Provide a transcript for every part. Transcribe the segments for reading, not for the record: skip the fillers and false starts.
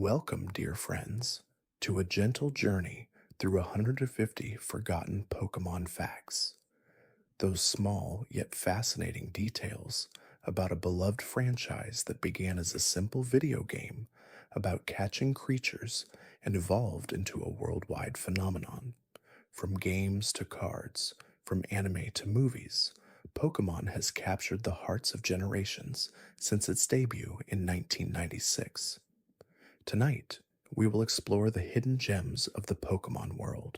Welcome, dear friends, to a gentle journey through 150 forgotten Pokemon facts. Those small yet fascinating details about a beloved franchise that began as a simple video game about catching creatures and evolved into a worldwide phenomenon. From games to cards, from anime to movies, Pokemon has captured the hearts of generations since its debut in 1996. Tonight, we will explore the hidden gems of the Pokemon world,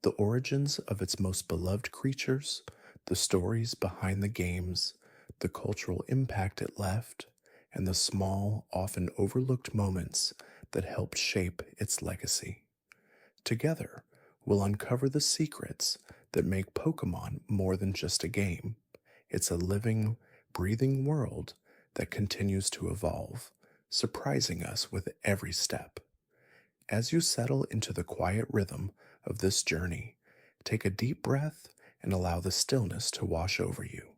the origins of its most beloved creatures, the stories behind the games, the cultural impact it left, and the small, often overlooked moments that helped shape its legacy. Together, we'll uncover the secrets that make Pokemon more than just a game. It's a living, breathing world that continues to evolve, surprising us with every step. As you settle into the quiet rhythm of this journey, take a deep breath and allow the stillness to wash over you.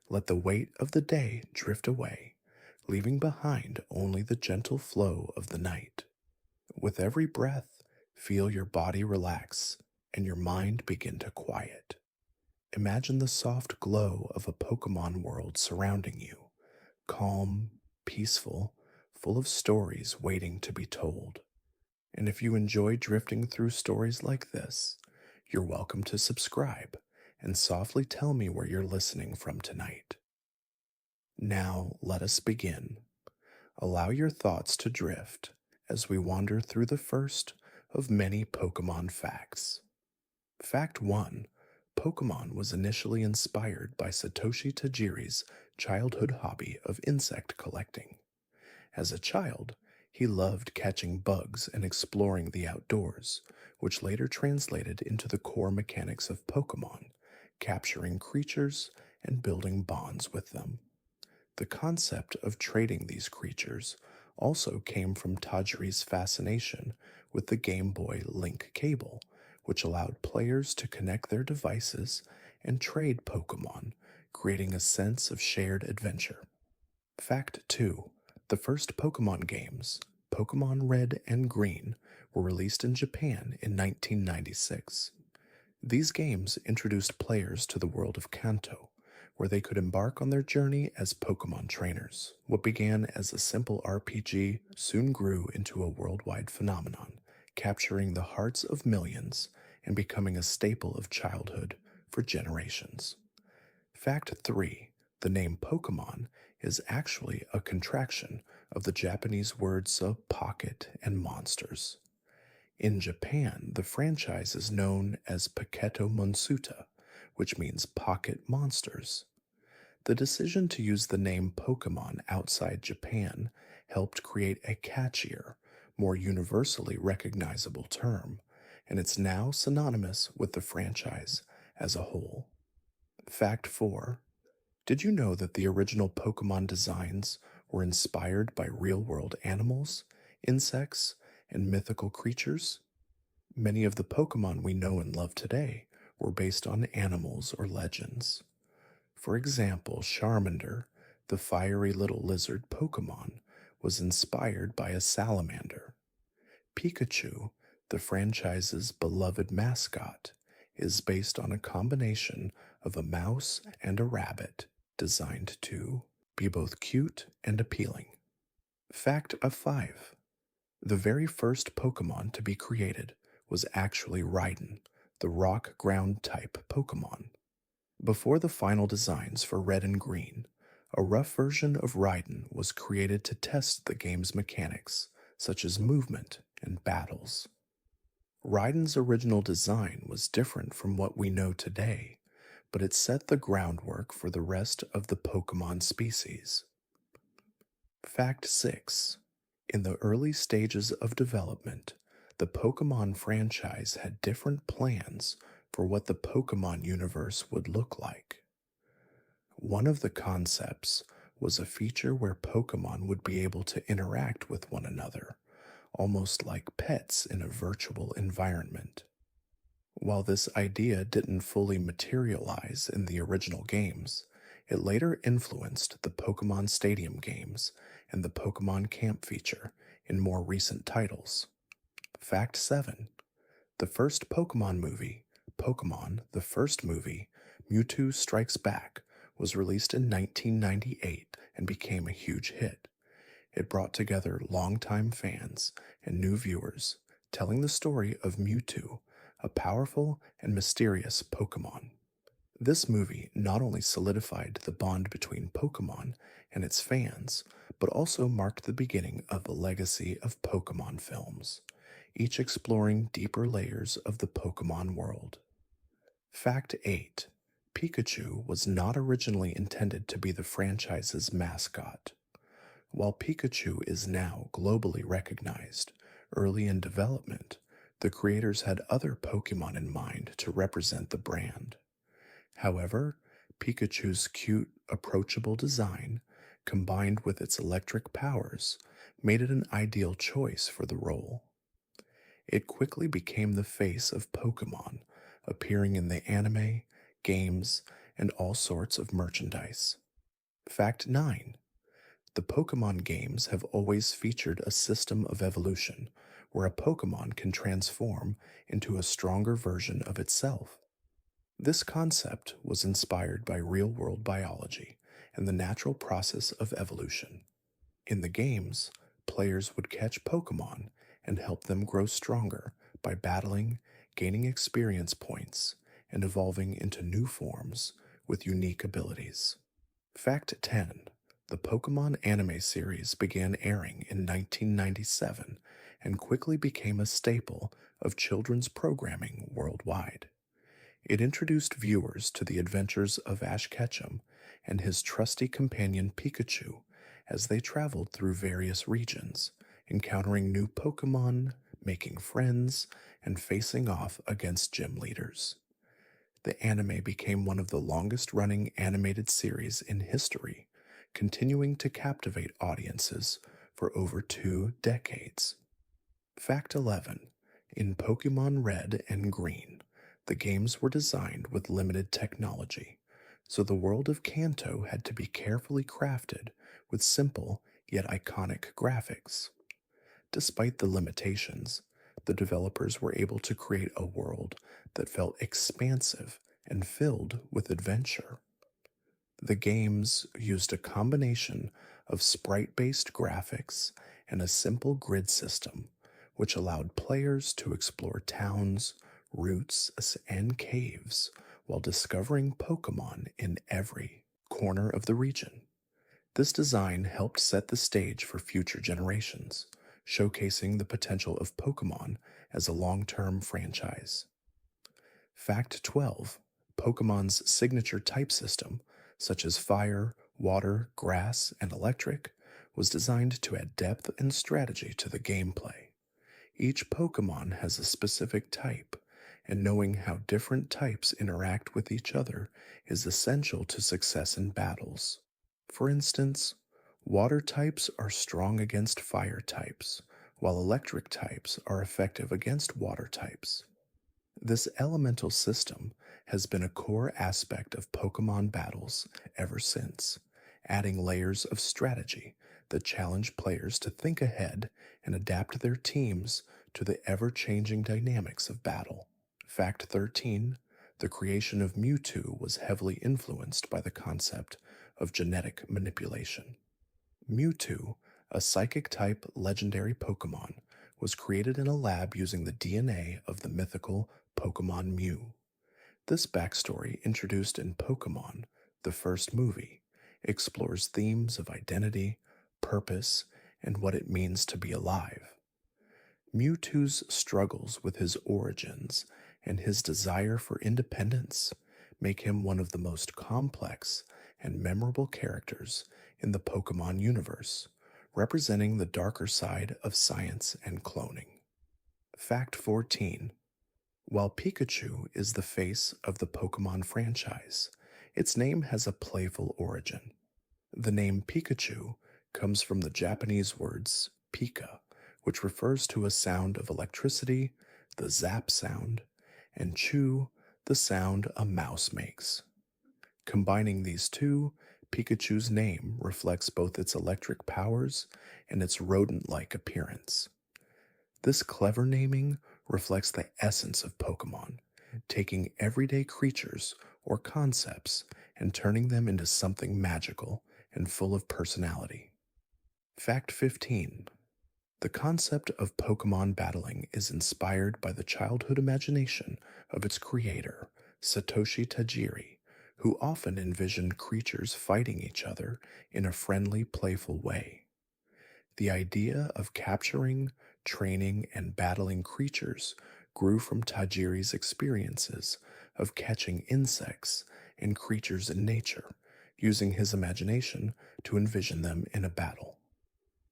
Let the weight of the day drift away, leaving behind only the gentle flow of the night. With every breath, feel your body relax and your mind begin to quiet. Imagine the soft glow of a Pokemon world surrounding you, calm, peaceful, full of stories waiting to be told. And if you enjoy drifting through stories like this, you're welcome to subscribe and softly tell me where you're listening from tonight. Now, let us begin. Allow your thoughts to drift as we wander through the first of many Pokemon facts. Fact 1. Pokemon was initially inspired by Satoshi Tajiri's childhood hobby of insect collecting. As a child, he loved catching bugs and exploring the outdoors, which later translated into the core mechanics of Pokemon, capturing creatures and building bonds with them. The concept of trading these creatures also came from Tajiri's fascination with the Game Boy Link cable, which allowed players to connect their devices and trade Pokemon, creating a sense of shared adventure. Fact 2. The first Pokemon games, Pokemon Red and Green, were released in Japan in 1996. These games introduced players to the world of Kanto, where they could embark on their journey as Pokemon trainers. What began as a simple RPG soon grew into a worldwide phenomenon, capturing the hearts of millions and becoming a staple of childhood for generations. Fact 3. The name Pokemon is actually a contraction of the Japanese words of pocket and monsters. In Japan, the franchise is known as Paketo Monsuta, which means pocket monsters. The decision to use the name Pokemon outside Japan helped create a catchier, more universally recognizable term, and it's now synonymous with the franchise as a whole. Fact 4. Did you know that the original Pokemon designs were inspired by real-world animals, insects, and mythical creatures? Many of the Pokemon we know and love today were based on animals or legends. For example, Charmander, the fiery little lizard Pokemon, was inspired by a salamander. Pikachu, the franchise's beloved mascot, is based on a combination of a mouse and a rabbit, designed to be both cute and appealing. Fact of 5. The very first Pokemon to be created was actually Raiden, the rock ground type Pokemon. Before the final designs for Red and Green, a rough version of Raiden was created to test the game's mechanics, such as movement and battles. Raiden's original design was different from what we know today, but it set the groundwork for the rest of the Pokemon species. Fact 6. In the early stages of development, the Pokemon franchise had different plans for what the Pokemon universe would look like. One of the concepts was a feature where Pokemon would be able to interact with one another, almost like pets in a virtual environment. While this idea didn't fully materialize in the original games, it later influenced the Pokemon Stadium games and the Pokemon Camp feature in more recent titles. Fact 7. The first Pokemon movie, Pokemon, the first movie, Mewtwo Strikes Back, was released in 1998 and became a huge hit. It brought together longtime fans and new viewers, telling the story of Mewtwo, a powerful and mysterious Pokemon. This movie not only solidified the bond between Pokemon and its fans, but also marked the beginning of a legacy of Pokemon films, each exploring deeper layers of the Pokemon world. Fact 8. Pikachu was not originally intended to be the franchise's mascot. While Pikachu is now globally recognized, early in development, the creators had other Pokemon in mind to represent the brand. However, Pikachu's cute, approachable design, combined with its electric powers, made it an ideal choice for the role. It quickly became the face of Pokemon, appearing in the anime, games, and all sorts of merchandise. Fact 9. The Pokemon games have always featured a system of evolution where a Pokemon can transform into a stronger version of itself. This concept was inspired by real world biology and the natural process of evolution. In the games, players would catch Pokemon and help them grow stronger by battling, gaining experience points, and evolving into new forms with unique abilities. Fact 10. The Pokemon anime series began airing in 1997 and quickly became a staple of children's programming worldwide. It introduced viewers to the adventures of Ash Ketchum and his trusty companion Pikachu as they traveled through various regions, encountering new Pokemon, making friends, and facing off against gym leaders. The anime became one of the longest running animated series in history, continuing to captivate audiences for over 2 decades. Fact 11. In Pokemon Red and Green, the games were designed with limited technology, so the world of Kanto had to be carefully crafted with simple yet iconic graphics. Despite the limitations, the developers were able to create a world that felt expansive and filled with adventure. The games used a combination of sprite based graphics and a simple grid system, which allowed players to explore towns, routes, and caves while discovering Pokemon in every corner of the region. This design helped set the stage for future generations, showcasing the potential of Pokemon as a long term franchise. Fact 12. Pokemon's signature type system, such as fire, water, grass, and electric, was designed to add depth and strategy to the gameplay. Each Pokemon has a specific type, and knowing how different types interact with each other is essential to success in battles. For instance, water types are strong against fire types, while electric types are effective against water types. This elemental system has been a core aspect of Pokemon battles ever since, adding layers of strategy that challenge players to think ahead and adapt their teams to the ever changing dynamics of battle. Fact 13. The creation of Mewtwo was heavily influenced by the concept of genetic manipulation. Mewtwo, a psychic type legendary Pokemon, was created in a lab using the DNA of the mythical Pokemon Mew. This backstory, introduced in Pokemon, the first movie, explores themes of identity, purpose, and what it means to be alive. Mewtwo's struggles with his origins and his desire for independence make him one of the most complex and memorable characters in the Pokemon universe, representing the darker side of science and cloning. Fact 14. While Pikachu is the face of the Pokemon franchise, its name has a playful origin. The name Pikachu comes from the Japanese words pika, which refers to a sound of electricity, the zap sound, and chew, the sound a mouse makes. Combining these two, Pikachu's name reflects both its electric powers and its rodent like appearance. This clever naming reflects the essence of Pokemon, taking everyday creatures or concepts and turning them into something magical and full of personality. Fact 15. The concept of Pokemon battling is inspired by the childhood imagination of its creator, Satoshi Tajiri, who often envisioned creatures fighting each other in a friendly, playful way. The idea of capturing, training, and battling creatures grew from Tajiri's experiences of catching insects and creatures in nature, using his imagination to envision them in a battle.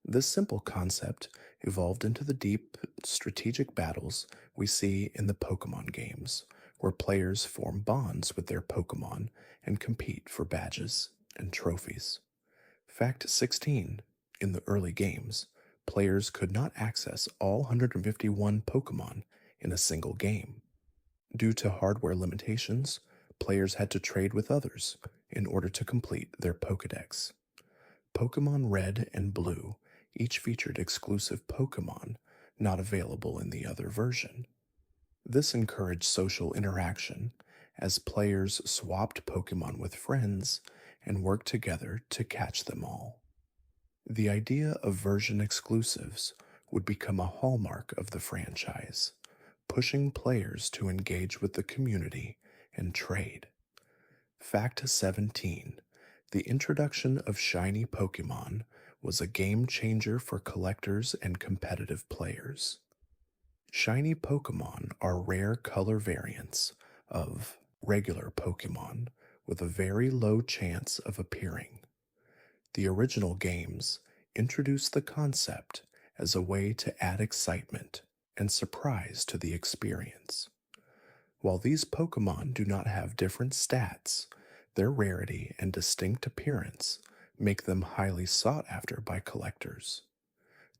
This simple concept evolved into the deep, strategic battles we see in the Pokemon games, where players form bonds with their Pokemon and compete for badges and trophies. Fact 16. In the early games, players could not access all 151 Pokemon in a single game. Due to hardware limitations, players had to trade with others in order to complete their Pokedex. Pokemon Red and Blue each featured exclusive Pokemon not available in the other version. This encouraged social interaction as players swapped Pokemon with friends and worked together to catch them all. The idea of version exclusives would become a hallmark of the franchise, pushing players to engage with the community and trade. Fact 17. The introduction of shiny Pokemon was a game changer for collectors and competitive players. Shiny Pokemon are rare color variants of regular Pokemon with a very low chance of appearing. The original games introduced the concept as a way to add excitement and surprise to the experience. While these Pokemon do not have different stats, their rarity and distinct appearance make them highly sought after by collectors.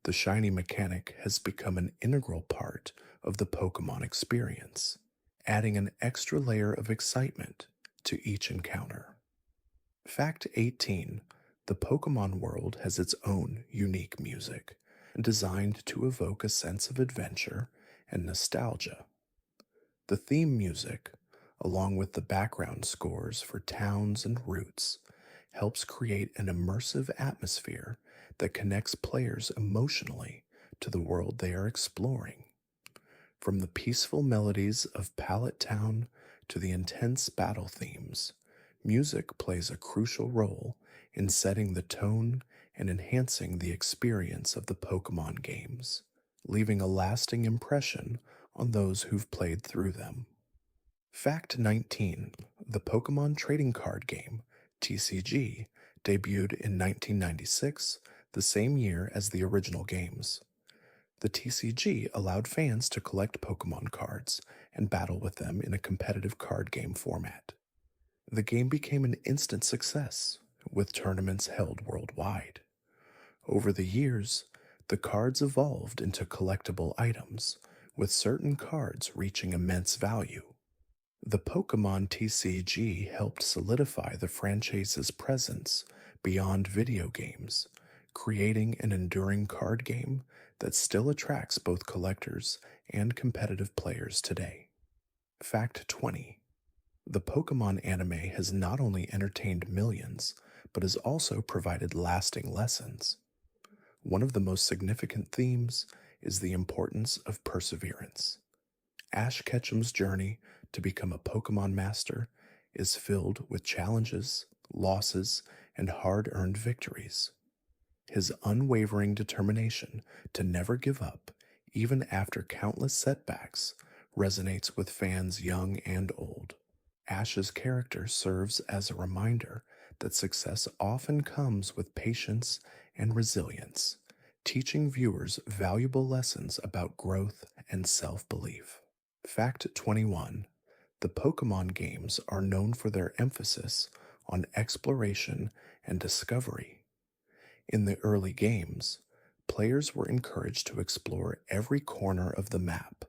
The shiny mechanic has become an integral part of the Pokemon experience, adding an extra layer of excitement to each encounter. Fact 18. The Pokemon world has its own unique music, designed to evoke a sense of adventure and nostalgia. The theme music, along with the background scores for towns and routes, helps create an immersive atmosphere that connects players emotionally to the world they are exploring. From the peaceful melodies of Pallet Town to the intense battle themes, music plays a crucial role in setting the tone and enhancing the experience of the Pokemon games, leaving a lasting impression on those who've played through them. Fact 19. The Pokemon trading card game, TCG, debuted in 1996, the same year as the original games. The TCG allowed fans to collect Pokemon cards and battle with them in a competitive card game format. The game became an instant success, with tournaments held worldwide. Over the years, the cards evolved into collectible items, with certain cards reaching immense value. The Pokemon TCG helped solidify the franchise's presence beyond video games, creating an enduring card game that still attracts both collectors and competitive players today. Fact 20. The Pokemon anime has not only entertained millions, but has also provided lasting lessons. One of the most significant themes is the importance of perseverance. Ash Ketchum's journey to become a Pokemon master is filled with challenges, losses, and hard-earned victories. His unwavering determination to never give up, even after countless setbacks, resonates with fans young and old. Ash's character serves as a reminder that success often comes with patience and resilience, teaching viewers valuable lessons about growth and self-belief. Fact 21. The Pokemon games are known for their emphasis on exploration and discovery. In the early games, players were encouraged to explore every corner of the map,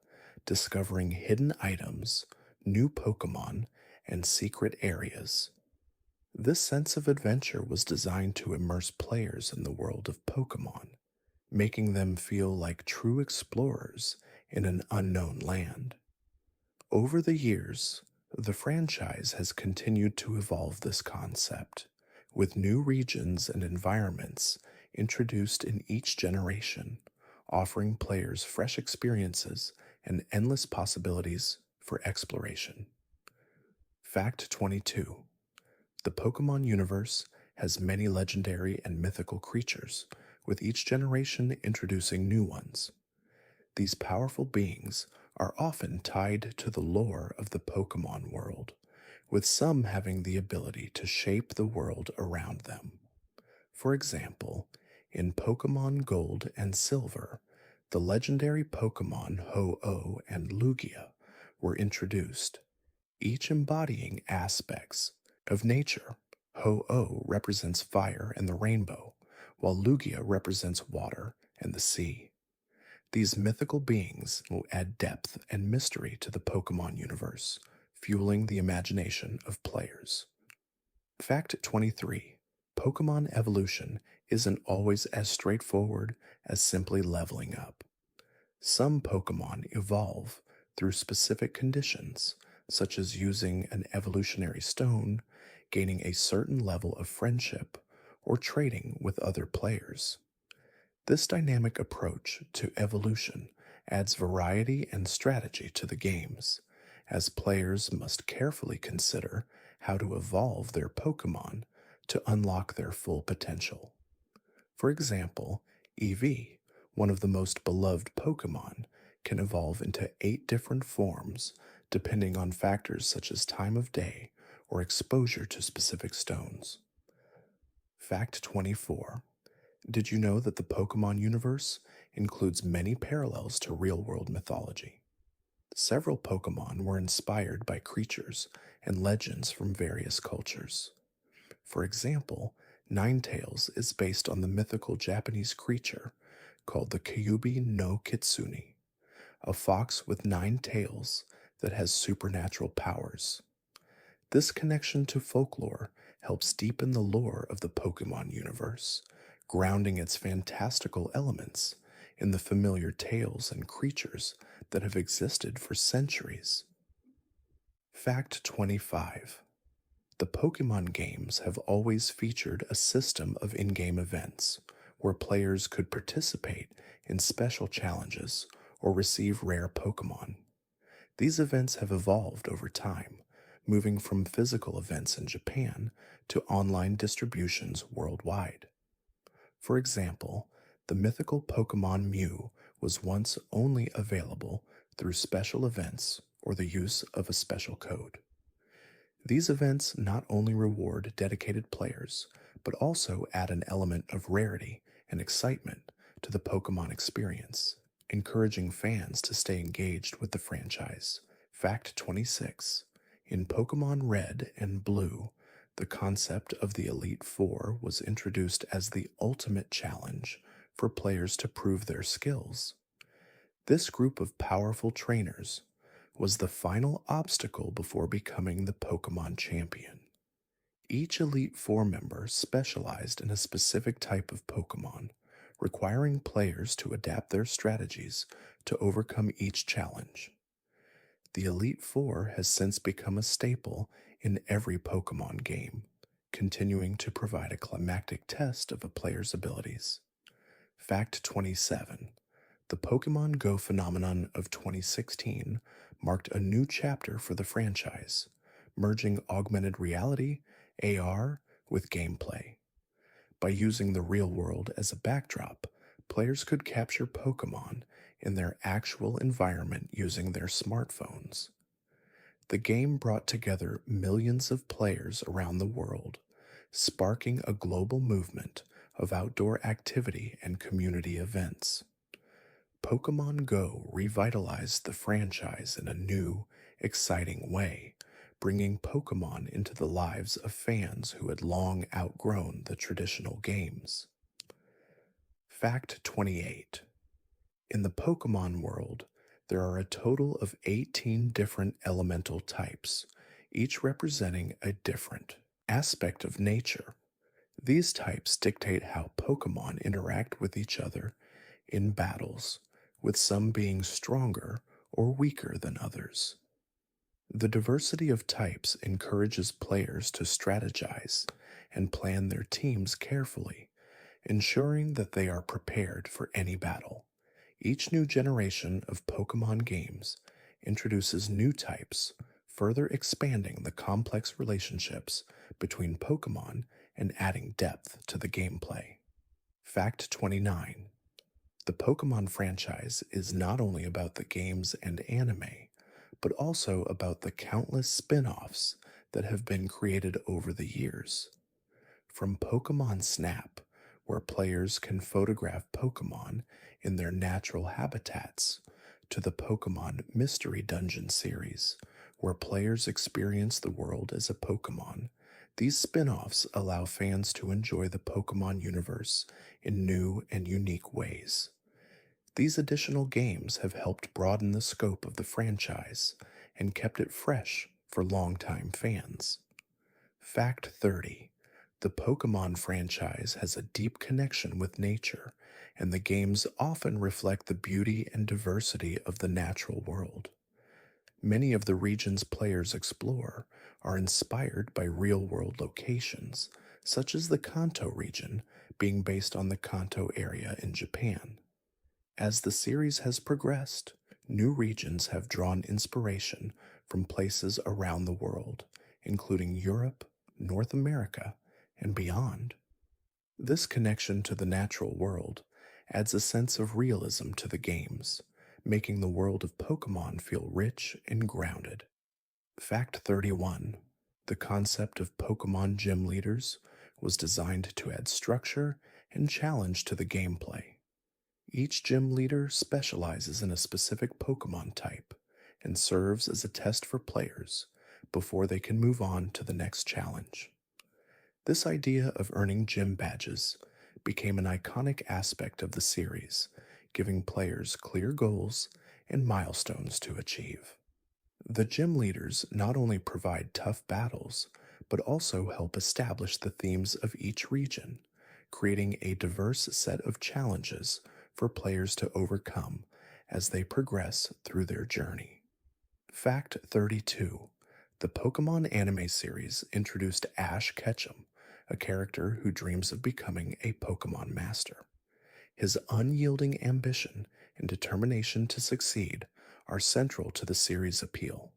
discovering hidden items, new Pokemon, and secret areas. This sense of adventure was designed to immerse players in the world of Pokemon, making them feel like true explorers in an unknown land. Over the years, the franchise has continued to evolve this concept, with new regions and environments introduced in each generation, offering players fresh experiences and endless possibilities for exploration. Fact 22. The Pokemon universe has many legendary and mythical creatures, with each generation introducing new ones. These powerful beings are often tied to the lore of the Pokemon world, with some having the ability to shape the world around them. For example, in Pokemon Gold and Silver, the legendary Pokemon Ho-Oh and Lugia were introduced, each embodying aspects of nature. Ho-Oh represents fire and the rainbow, while Lugia represents water and the sea. These mythical beings will add depth and mystery to the Pokemon universe, fueling the imagination of players. Fact 23. Pokemon evolution isn't always as straightforward as simply leveling up. Some Pokemon evolve through specific conditions, such as using an evolutionary stone, gaining a certain level of friendship, or trading with other players. This dynamic approach to evolution adds variety and strategy to the games, as players must carefully consider how to evolve their Pokemon to unlock their full potential. For example, EV, one of the most beloved Pokemon, can evolve into 8 different forms depending on factors such as time of day or exposure to specific stones. Fact 24. Did you know that the Pokemon universe includes many parallels to real world mythology? Several Pokemon were inspired by creatures and legends from various cultures. For example, Ninetales is based on the mythical Japanese creature called the Kyubi no Kitsune, a fox with 9 tails that has supernatural powers. This connection to folklore helps deepen the lore of the Pokemon universe, grounding its fantastical elements in the familiar tales and creatures that have existed for centuries. Fact 25. The Pokemon games have always featured a system of in game events where players could participate in special challenges or receive rare Pokemon. These events have evolved over time, moving from physical events in Japan to online distributions worldwide. For example, the mythical Pokemon Mew was once only available through special events or the use of a special code. These events not only reward dedicated players, but also add an element of rarity and excitement to the Pokemon experience, encouraging fans to stay engaged with the franchise. Fact 26. In Pokemon Red and Blue, the concept of the Elite Four was introduced as the ultimate challenge for players to prove their skills. This group of powerful trainers was the final obstacle before becoming the Pokemon champion. Each Elite Four member specialized in a specific type of Pokemon, requiring players to adapt their strategies to overcome each challenge. The Elite Four has since become a staple in every Pokemon game, continuing to provide a climactic test of a player's abilities. Fact 27. The Pokemon Go phenomenon of 2016 marked a new chapter for the franchise, merging augmented reality, AR, with gameplay. By using the real world as a backdrop, players could capture Pokemon in their actual environment using their smartphones. The game brought together millions of players around the world, sparking a global movement of outdoor activity and community events. Pokemon Go revitalized the franchise in a new, exciting way, bringing Pokemon into the lives of fans who had long outgrown the traditional games. Fact 28. In the Pokemon world, there are a total of 18 different elemental types, each representing a different aspect of nature. These types dictate how Pokemon interact with each other in battles, with some being stronger or weaker than others. The diversity of types encourages players to strategize and plan their teams carefully, ensuring that they are prepared for any battle. Each new generation of Pokemon games introduces new types, further expanding the complex relationships between Pokemon and adding depth to the gameplay. Fact 29. The Pokemon franchise is not only about the games and anime, but also about the countless spin offs that have been created over the years. From Pokemon Snap, where players can photograph Pokemon in their natural habitats, to the Pokemon Mystery Dungeon series, where players experience the world as a Pokemon, these spin offs allow fans to enjoy the Pokemon universe in new and unique ways. These additional games have helped broaden the scope of the franchise and kept it fresh for longtime fans. Fact 30. The Pokemon franchise has a deep connection with nature, and the games often reflect the beauty and diversity of the natural world. Many of the regions players explore are inspired by real world locations, such as the Kanto region being based on the Kanto area in Japan. As the series has progressed, new regions have drawn inspiration from places around the world, including Europe, North America, and beyond. This connection to the natural world adds a sense of realism to the games, making the world of Pokemon feel rich and grounded. Fact 31. The concept of Pokemon Gym Leaders was designed to add structure and challenge to the gameplay. Each gym leader specializes in a specific Pokemon type and serves as a test for players before they can move on to the next challenge. This idea of earning gym badges became an iconic aspect of the series, giving players clear goals and milestones to achieve. The gym leaders not only provide tough battles, but also help establish the themes of each region, creating a diverse set of challenges for players to overcome as they progress through their journey. Fact 32. The Pokemon anime series introduced Ash Ketchum, a character who dreams of becoming a Pokemon master. His unyielding ambition and determination to succeed are central to the series' appeal.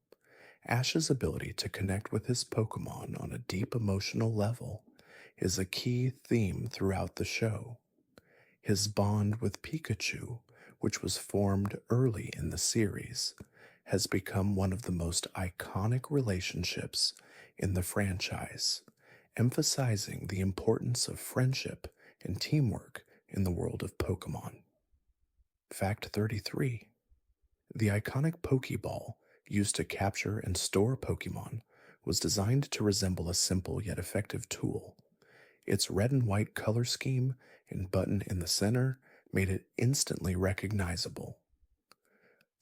Ash's ability to connect with his Pokemon on a deep emotional level is a key theme throughout the show. His bond with Pikachu, which was formed early in the series, has become one of the most iconic relationships in the franchise, emphasizing the importance of friendship and teamwork in the world of Pokemon. Fact 33. The iconic Pokeball, used to capture and store Pokemon, was designed to resemble a simple yet effective tool. Its red and white color scheme and button in the center made it instantly recognizable.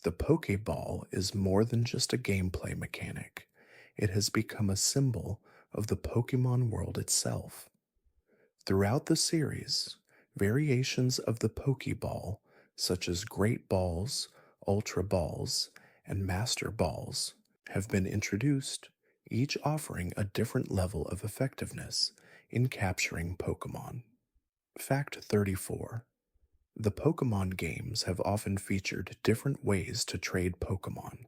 The Pokeball is more than just a gameplay mechanic. It has become a symbol of the Pokemon world itself. Throughout the series, variations of the Pokeball, such as Great Balls, Ultra Balls, and Master Balls, have been introduced, each offering a different level of effectiveness in capturing Pokemon. Fact 34. The Pokemon games have often featured different ways to trade Pokemon,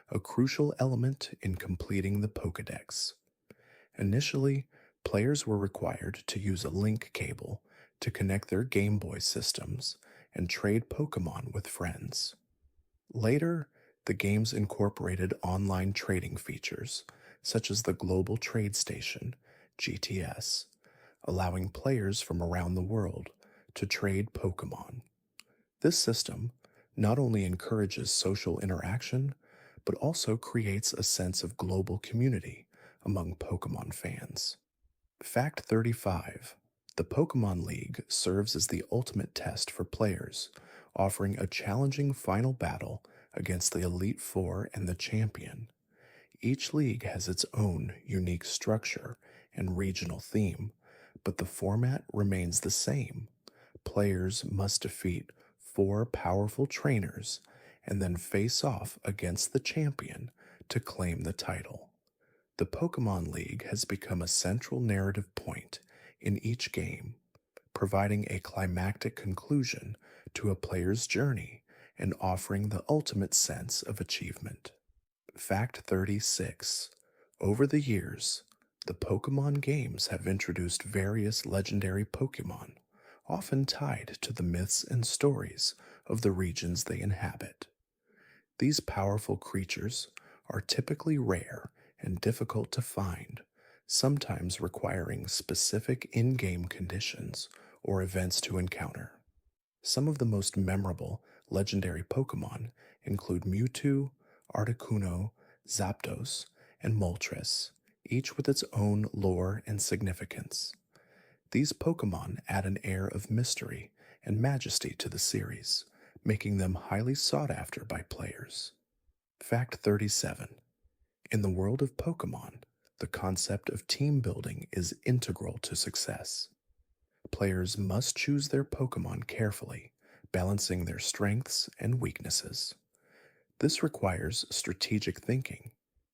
a crucial element in completing the Pokédex. Initially, players were required to use a link cable to connect their Game Boy systems and trade Pokemon with friends. Later, the games incorporated online trading features, such as the Global Trade Station, GTS, allowing players from around the world to trade Pokemon. This system not only encourages social interaction, but also creates a sense of global community among Pokemon fans. Fact 35. The Pokemon League serves as the ultimate test for players, offering a challenging final battle against the Elite Four and the Champion. Each league has its own unique structure and regional theme, but the format remains the same. Players must defeat four powerful trainers and then face off against the champion to claim the title. The Pokemon League has become a central narrative point in each game, providing a climactic conclusion to a player's journey and offering the ultimate sense of achievement. Fact 36. Over the years, the Pokemon games have introduced various legendary Pokemon, often tied to the myths and stories of the regions they inhabit. These powerful creatures are typically rare and difficult to find, sometimes requiring specific in game conditions or events to encounter. Some of the most memorable legendary Pokemon include Mewtwo, Articuno, Zapdos, and Moltres, each with its own lore and significance. These Pokemon add an air of mystery and majesty to the series, making them highly sought after by players. Fact 37. In the world of Pokemon, the concept of team building is integral to success. Players must choose their Pokemon carefully, balancing their strengths and weaknesses. This requires strategic thinking,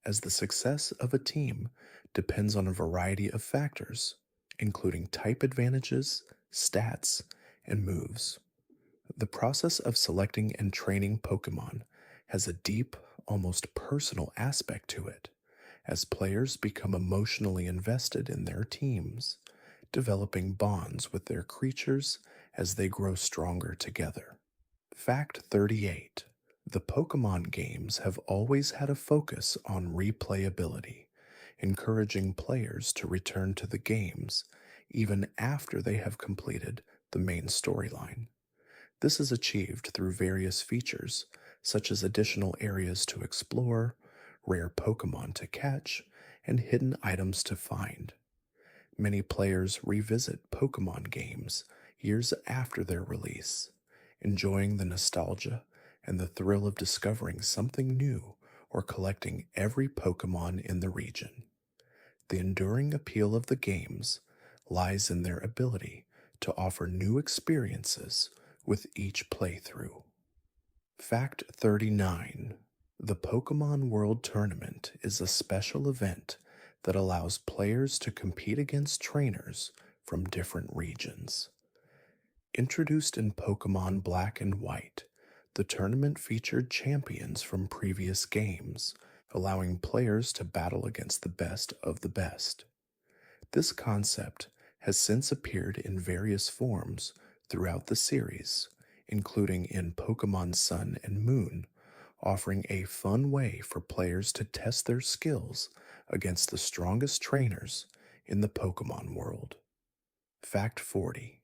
as the success of a team depends on a variety of factors, including type advantages, stats, and moves. The process of selecting and training Pokemon has a deep, almost personal aspect to it, as players become emotionally invested in their teams, developing bonds with their creatures as they grow stronger together. Fact 38. The Pokemon games have always had a focus on replayability, encouraging players to return to the games even after they have completed the main storyline. This is achieved through various features, such as additional areas to explore, rare Pokemon to catch, and hidden items to find. Many players revisit Pokemon games years after their release, enjoying the nostalgia and the thrill of discovering something new or collecting every Pokemon in the region. The enduring appeal of the games lies in their ability to offer new experiences with each playthrough. Fact 39. The Pokemon World Tournament is a special event that allows players to compete against trainers from different regions. Introduced in Pokemon Black and White, the tournament featured champions from previous games, allowing players to battle against the best of the best. This concept has since appeared in various forms throughout the series, including in Pokemon Sun and Moon, offering a fun way for players to test their skills against the strongest trainers in the Pokemon world. Fact 40.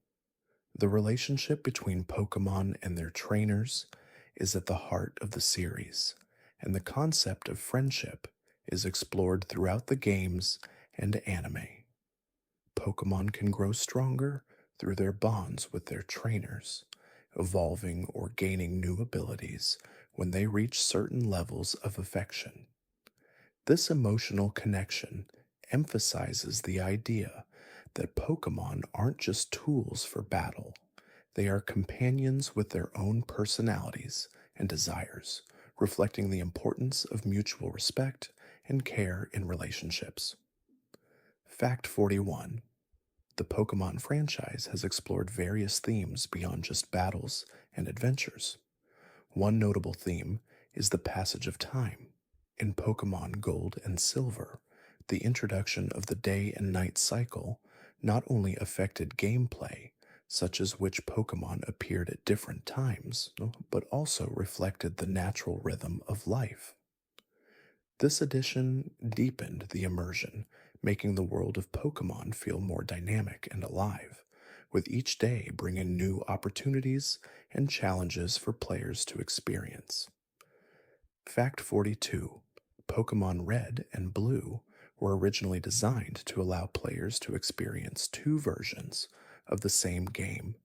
The relationship between Pokemon and their trainers is at the heart of the series, and the concept of friendship is explored throughout the games and anime. Pokemon can grow stronger through their bonds with their trainers, evolving or gaining new abilities when they reach certain levels of affection. This emotional connection emphasizes the idea that Pokemon aren't just tools for battle, they are companions with their own personalities and desires, reflecting the importance of mutual respect and care in relationships. Fact 41. The Pokemon franchise has explored various themes beyond just battles and adventures. One notable theme is the passage of time. In Pokemon Gold and Silver, the introduction of the day and night cycle not only affected gameplay, such as which Pokemon appeared at different times, but also reflected the natural rhythm of life. This addition deepened the immersion, making the world of Pokemon feel more dynamic and alive, with each day bringing new opportunities and challenges for players to experience. Fact 42. Pokemon Red and Blue were originally designed to allow players to experience two versions of the same game,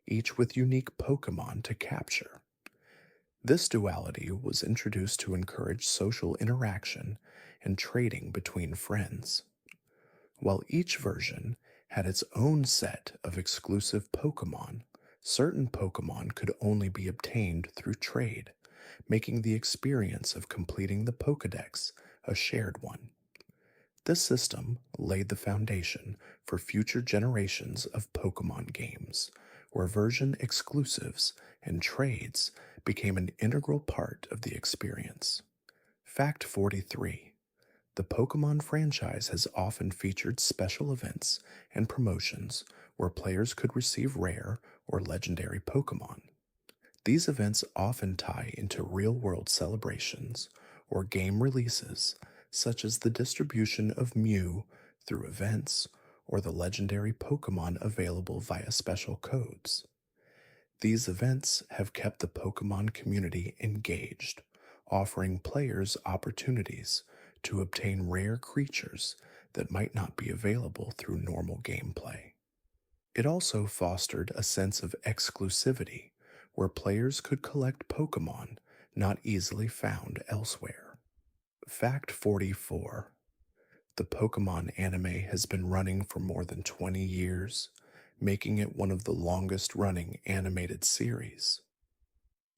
each with unique Pokemon to capture. This duality was introduced to encourage social interaction and trading between friends. While each version had its own set of exclusive Pokémon, certain Pokémon could only be obtained through trade, making the experience of completing the Pokédex a shared one. This system laid the foundation for future generations of Pokemon games, where version exclusives and trades became an integral part of the experience. Fact 43. The Pokemon franchise has often featured special events and promotions where players could receive rare or legendary Pokemon. These events often tie into real world celebrations or game releases, such as the distribution of Mew through events or the legendary Pokemon available via special codes. These events have kept the Pokemon community engaged, offering players opportunities to obtain rare creatures that might not be available through normal gameplay. It also fostered a sense of exclusivity where players could collect Pokemon not easily found elsewhere. Fact 44. The Pokemon anime has been running for more than 20 years, making it one of the longest running animated series.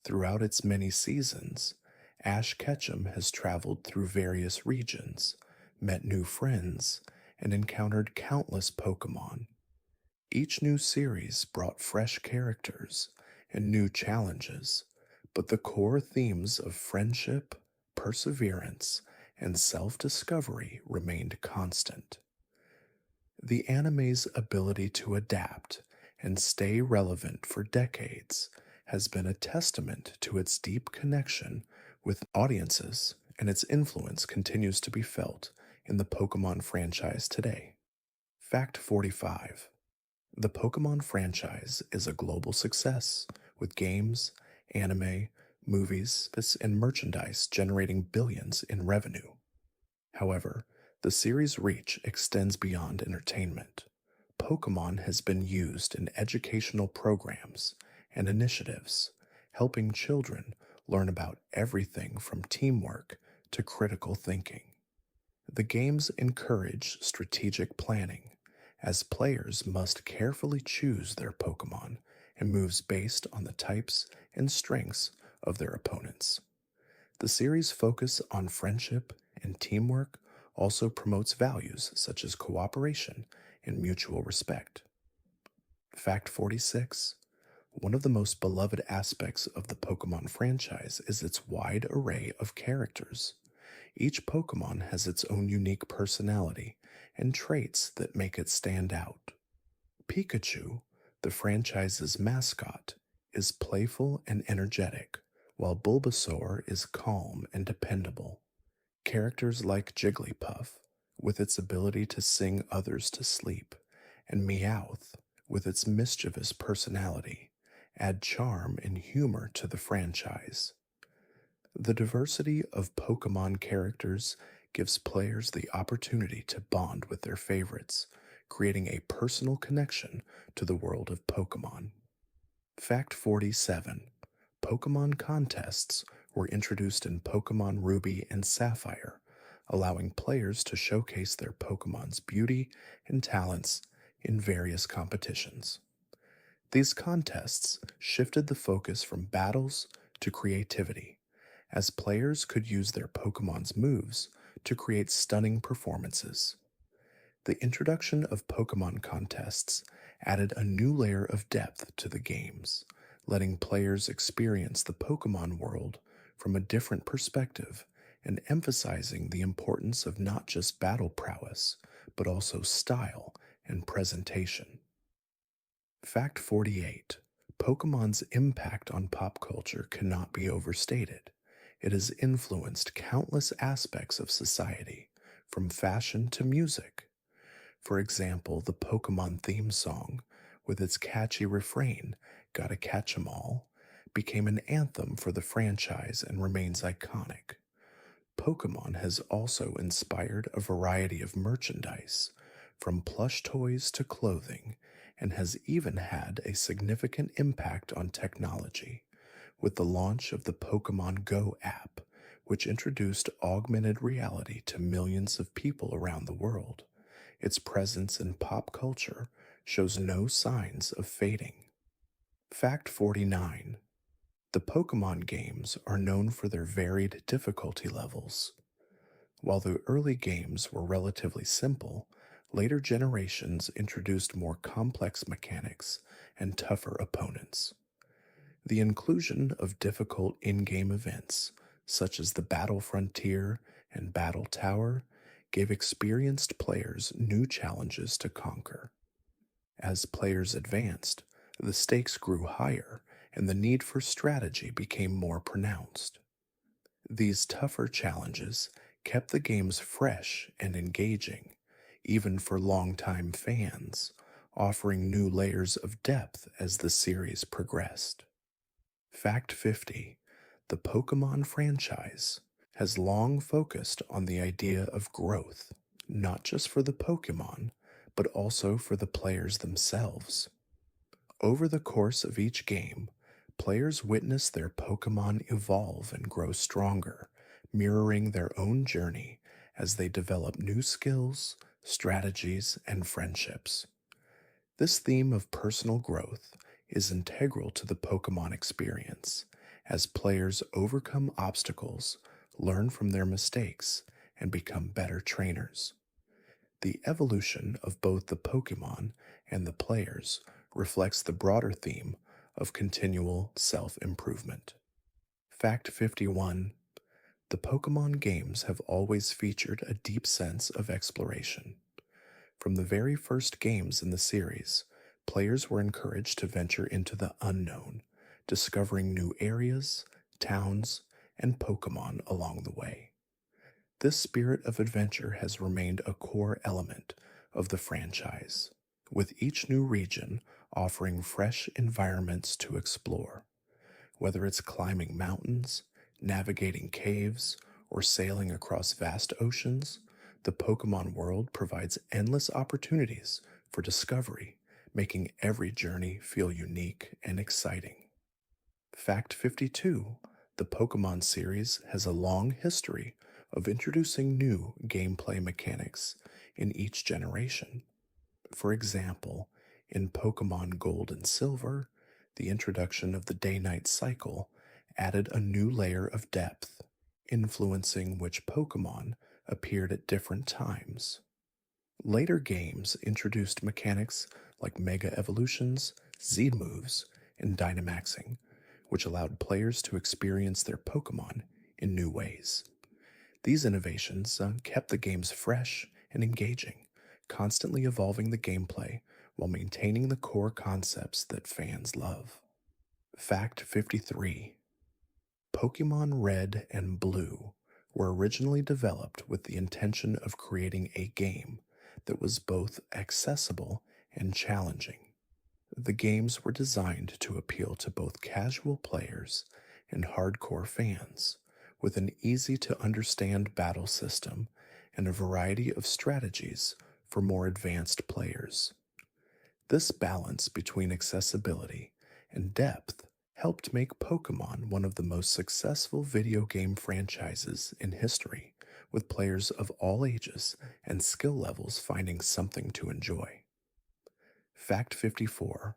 Throughout its many seasons, Ash Ketchum has traveled through various regions, met new friends, and encountered countless Pokemon. Each new series brought fresh characters and new challenges, but the core themes of friendship, perseverance, and self discovery remained constant. The anime's ability to adapt and stay relevant for decades has been a testament to its deep connection with audiences, and its influence continues to be felt in the Pokemon franchise today. Fact 45. The Pokemon franchise is a global success, with games, anime, movies, and merchandise generating billions in revenue. However, the series' reach extends beyond entertainment. Pokemon has been used in educational programs and initiatives, helping children learn about everything from teamwork to critical thinking. The games encourage strategic planning, as players must carefully choose their Pokemon and moves based on the types and strengths of their opponents. The series' focus on friendship and teamwork also promotes values such as cooperation and mutual respect. Fact 46. One of the most beloved aspects of the Pokemon franchise is its wide array of characters. Each Pokemon has its own unique personality and traits that make it stand out. Pikachu, the franchise's mascot, is playful and energetic, while Bulbasaur is calm and dependable. Characters like Jigglypuff, with its ability to sing others to sleep, and Meowth, with its mischievous personality, add charm and humor to the franchise. The diversity of Pokemon characters gives players the opportunity to bond with their favorites, creating a personal connection to the world of Pokemon. Fact 47. Pokemon contests were introduced in Pokemon Ruby and Sapphire, allowing players to showcase their Pokemon's beauty and talents in various competitions. These contests shifted the focus from battles to creativity, as players could use their Pokemon's moves to create stunning performances. The introduction of Pokemon contests added a new layer of depth to the games, letting players experience the Pokemon world from a different perspective and emphasizing the importance of not just battle prowess, but also style and presentation. Fact 48. Pokemon's impact on pop culture cannot be overstated. It has influenced countless aspects of society, from fashion to music. For example, the Pokemon theme song, with its catchy refrain, "Gotta catch 'em all," became an anthem for the franchise and remains iconic. Pokemon has also inspired a variety of merchandise, from plush toys to clothing, and has even had a significant impact on technology, with the launch of the Pokemon Go app, which introduced augmented reality to millions of people around the world. its presence in pop culture shows no signs of fading. Fact 49. The Pokemon games are known for their varied difficulty levels. While the early games were relatively simple, later generations introduced more complex mechanics and tougher opponents. The inclusion of difficult in game events, such as the Battle Frontier and Battle Tower, gave experienced players new challenges to conquer. As players advanced, the stakes grew higher and the need for strategy became more pronounced. These tougher challenges kept the games fresh and engaging, even for longtime fans, offering new layers of depth as the series progressed. Fact 50. The Pokemon franchise has long focused on the idea of growth, not just for the Pokemon, but also for the players themselves. Over the course of each game, players witness their Pokemon evolve and grow stronger, mirroring their own journey as they develop new skills, strategies, and friendships. This theme of personal growth is integral to the Pokemon experience, as players overcome obstacles, learn from their mistakes, and become better trainers. The evolution of both the Pokemon and the players reflects the broader theme of continual self improvement. Fact 51. The Pokemon games have always featured a deep sense of exploration. From the very first games in the series, players were encouraged to venture into the unknown, discovering new areas, towns, and Pokemon along the way. This spirit of adventure has remained a core element of the franchise, with each new region offering fresh environments to explore. Whether it's climbing mountains, navigating caves, or sailing across vast oceans, the Pokemon world provides endless opportunities for discovery, making every journey feel unique and exciting. Fact 52. The Pokemon series has a long history of introducing new gameplay mechanics in each generation. For example, in Pokemon Gold and Silver, the introduction of the day-night cycle added a new layer of depth, influencing which Pokemon appeared at different times. Later games introduced mechanics like Mega Evolutions, Z moves, and Dynamaxing, which allowed players to experience their Pokemon in new ways. These innovations kept the games fresh and engaging, constantly evolving the gameplay while maintaining the core concepts that fans love. Fact 53. Pokemon Red and Blue were originally developed with the intention of creating a game that was both accessible and challenging. The games were designed to appeal to both casual players and hardcore fans, with an easy to understand battle system and a variety of strategies for more advanced players. This balance between accessibility and depth helped make Pokemon one of the most successful video game franchises in history, with players of all ages and skill levels finding something to enjoy. Fact 54.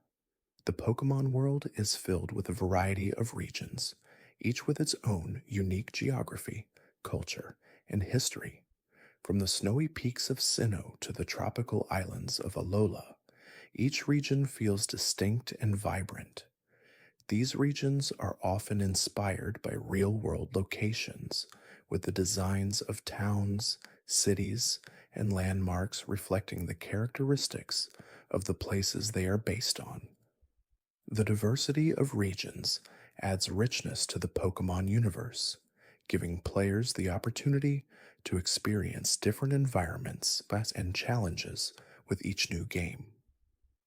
The Pokemon world is filled with a variety of regions, each with its own unique geography, culture, and history. From the snowy peaks of Sinnoh to the tropical islands of Alola, each region feels distinct and vibrant. These regions are often inspired by real-world locations, with the designs of towns, cities, and landmarks reflecting the characteristics of the places they are based on. The diversity of regions adds richness to the Pokemon universe, giving players the opportunity to experience different environments and challenges with each new game.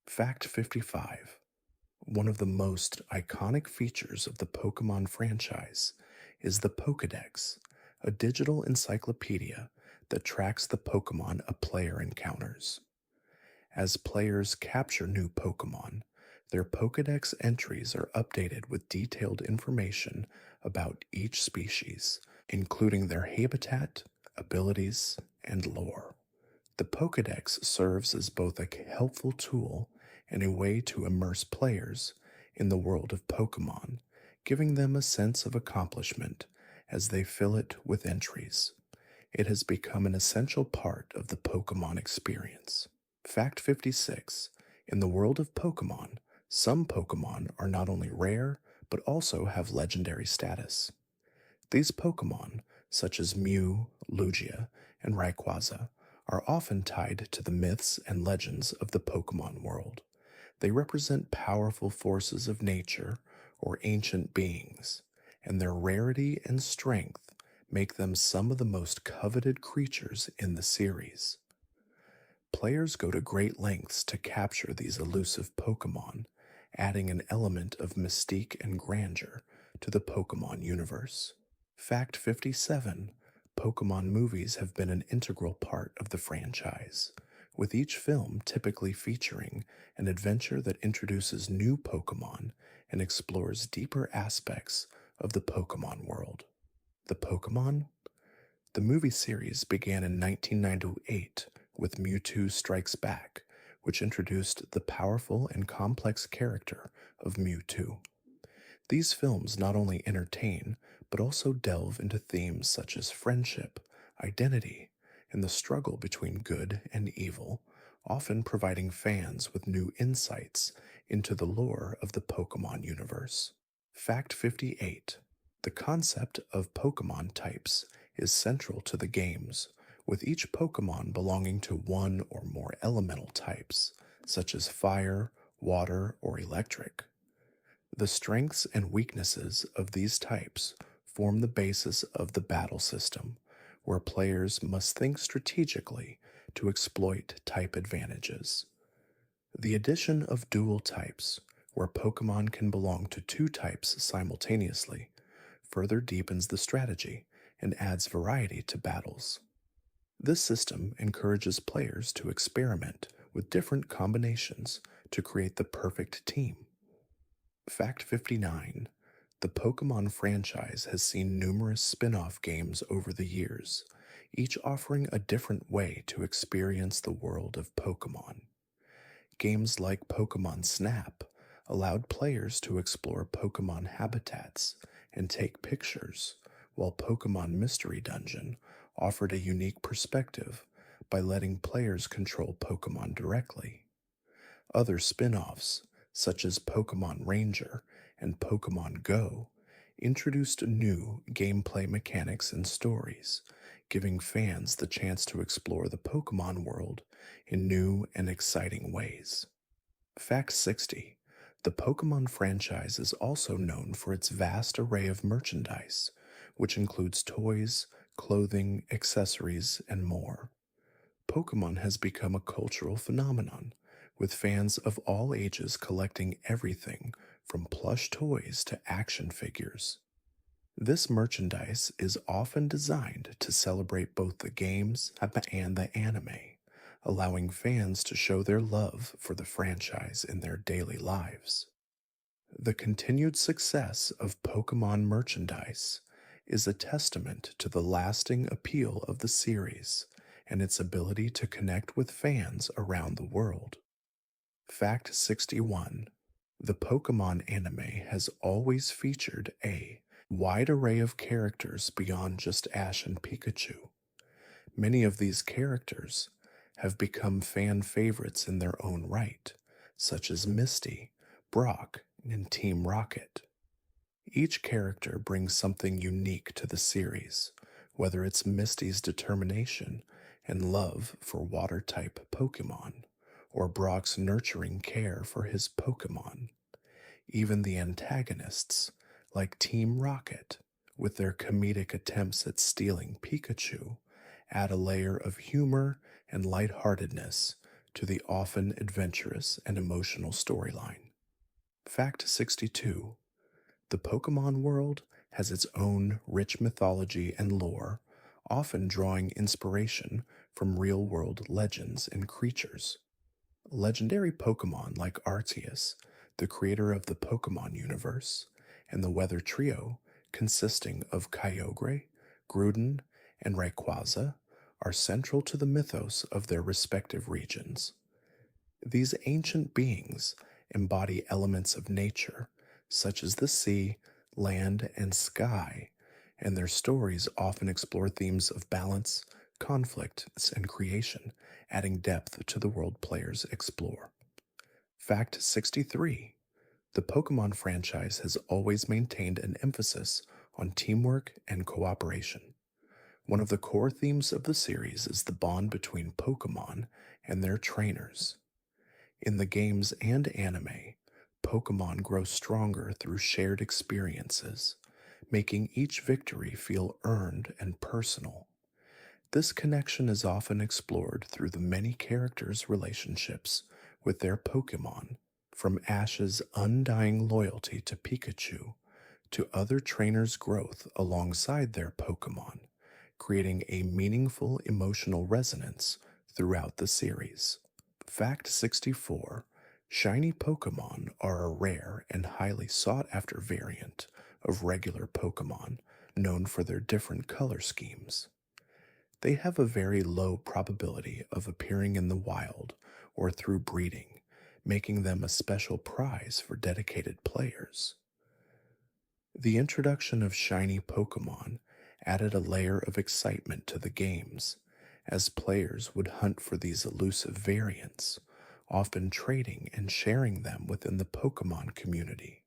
Fact 55. One of the most iconic features of the Pokemon franchise is the Pokédex, a digital encyclopedia that tracks the Pokemon a player encounters. As players capture new Pokemon, their Pokédex entries are updated with detailed information about each species, including their habitat, abilities, and lore. The Pokédex serves as both a helpful tool and a way to immerse players in the world of Pokémon, giving them a sense of accomplishment as they fill it with entries. It has become an essential part of the Pokémon experience. Fact 56. In the world of Pokémon, some Pokémon are not only rare, but also have legendary status. These Pokémon, such as Mew, Lugia, and Rayquaza, are often tied to the myths and legends of the Pokémon world. They represent powerful forces of nature or ancient beings, and their rarity and strength make them some of the most coveted creatures in the series. Players go to great lengths to capture these elusive Pokémon, adding an element of mystique and grandeur to the Pokémon universe. Fact 57. Pokémon movies have been an integral part of the franchise, with each film typically featuring an adventure that introduces new Pokémon and explores deeper aspects of the Pokémon world. The Pokémon? The movie series began in 1998 with Mewtwo Strikes Back, which introduced the powerful and complex character of Mewtwo. These films not only entertain, but also delve into themes such as friendship, identity, and the struggle between good and evil, often providing fans with new insights into the lore of the Pokemon universe. Fact 58. The concept of Pokemon types is central to the games, with each Pokemon belonging to one or more elemental types, such as fire, water, or electric. The strengths and weaknesses of these types form the basis of the battle system, where players must think strategically to exploit type advantages. The addition of dual types, where Pokemon can belong to two types simultaneously, further deepens the strategy and adds variety to battles. This system encourages players to experiment with different combinations to create the perfect team. Fact 59. The Pokemon franchise has seen numerous spin off games over the years, each offering a different way to experience the world of Pokemon. Games like Pokemon Snap allowed players to explore Pokemon habitats and take pictures, while Pokemon Mystery Dungeon offered a unique perspective by letting players control Pokemon directly. Other spin offs, such as Pokemon Ranger and Pokemon Go, introduced new gameplay mechanics and stories, giving fans the chance to explore the Pokemon world in new and exciting ways. Fact 60. The Pokemon franchise is also known for its vast array of merchandise, which includes toys, clothing, accessories, and more. Pokemon has become a cultural phenomenon, with fans of all ages collecting everything from plush toys to action figures. This merchandise is often designed to celebrate both the games and the anime, allowing fans to show their love for the franchise in their daily lives. The continued success of Pokemon merchandise is a testament to the lasting appeal of the series and its ability to connect with fans around the world. Fact 61. The Pokemon anime has always featured a wide array of characters beyond just Ash and Pikachu. Many of these characters have become fan favorites in their own right, such as Misty, Brock, and Team Rocket. Each character brings something unique to the series, whether it's Misty's determination and love for water-type Pokemon, or Brock's nurturing care for his Pokemon. Even the antagonists, like Team Rocket, with their comedic attempts at stealing Pikachu, add a layer of humor and lightheartedness to the often adventurous and emotional storyline. Fact 62. The Pokemon world has its own rich mythology and lore, often drawing inspiration from real-world legends and creatures. Legendary Pokemon like Arceus, the creator of the Pokemon universe, and the Weather Trio, consisting of Kyogre, Groudon, and Rayquaza, are central to the mythos of their respective regions. These ancient beings embody elements of nature, such as the sea, land, and sky, and their stories often explore themes of balance, conflict, and creation, adding depth to the world players explore. Fact 63: the Pokemon franchise has always maintained an emphasis on teamwork and cooperation. One of the core themes of the series is the bond between Pokemon and their trainers. In the games and anime, Pokemon grow stronger through shared experiences, making each victory feel earned and personal. This connection is often explored through the many characters' relationships with their Pokemon, from Ash's undying loyalty to Pikachu to other trainers' growth alongside their Pokemon, creating a meaningful emotional resonance throughout the series. Fact 64: shiny Pokemon are a rare and highly sought after variant of regular Pokemon, known for their different color schemes. They have a very low probability of appearing in the wild or through breeding, making them a special prize for dedicated players. The introduction of shiny Pokemon added a layer of excitement to the games, as players would hunt for these elusive variants, often trading and sharing them within the Pokemon community.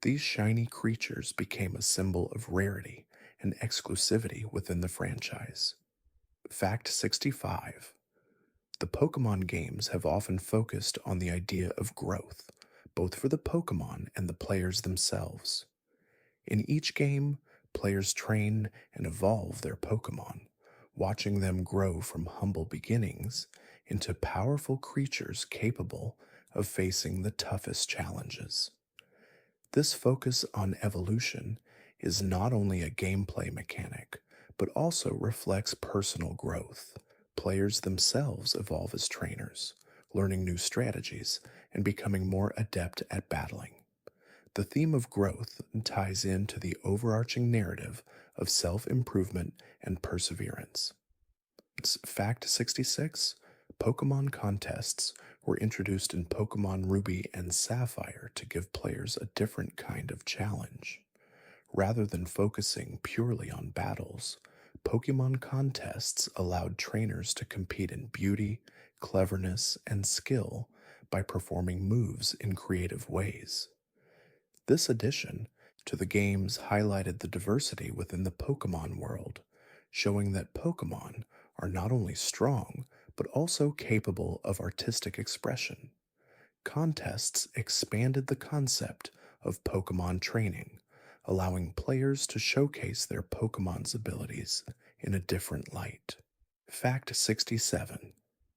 These shiny creatures became a symbol of rarity and exclusivity within the franchise. Fact 65: the Pokemon games have often focused on the idea of growth, both for the Pokemon and the players themselves. In each game, players train and evolve their Pokemon, watching them grow from humble beginnings into powerful creatures capable of facing the toughest challenges. This focus on evolution is not only a gameplay mechanic, but also reflects personal growth. Players themselves evolve as trainers, learning new strategies and becoming more adept at battling. The theme of growth ties into the overarching narrative of self improvement and perseverance. Fact 66: Pokemon contests were introduced in Pokemon Ruby and Sapphire to give players a different kind of challenge. Rather than focusing purely on battles, Pokemon contests allowed trainers to compete in beauty, cleverness, and skill by performing moves in creative ways. This addition to the games highlighted the diversity within the Pokemon world, showing that Pokemon are not only strong, but also capable of artistic expression. Contests expanded the concept of Pokemon training, allowing players to showcase their Pokemon's abilities in a different light. Fact 67: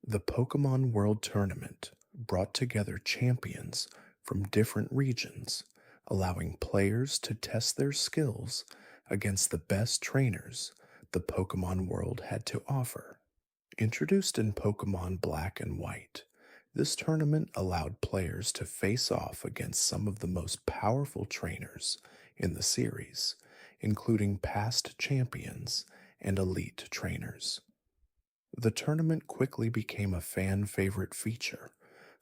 the Pokemon World Tournament brought together champions from different regions, allowing players to test their skills against the best trainers the Pokemon world had to offer. Introduced in Pokemon Black and White, this tournament allowed players to face off against some of the most powerful trainers in the series, including past champions and elite trainers. The tournament quickly became a fan favorite feature,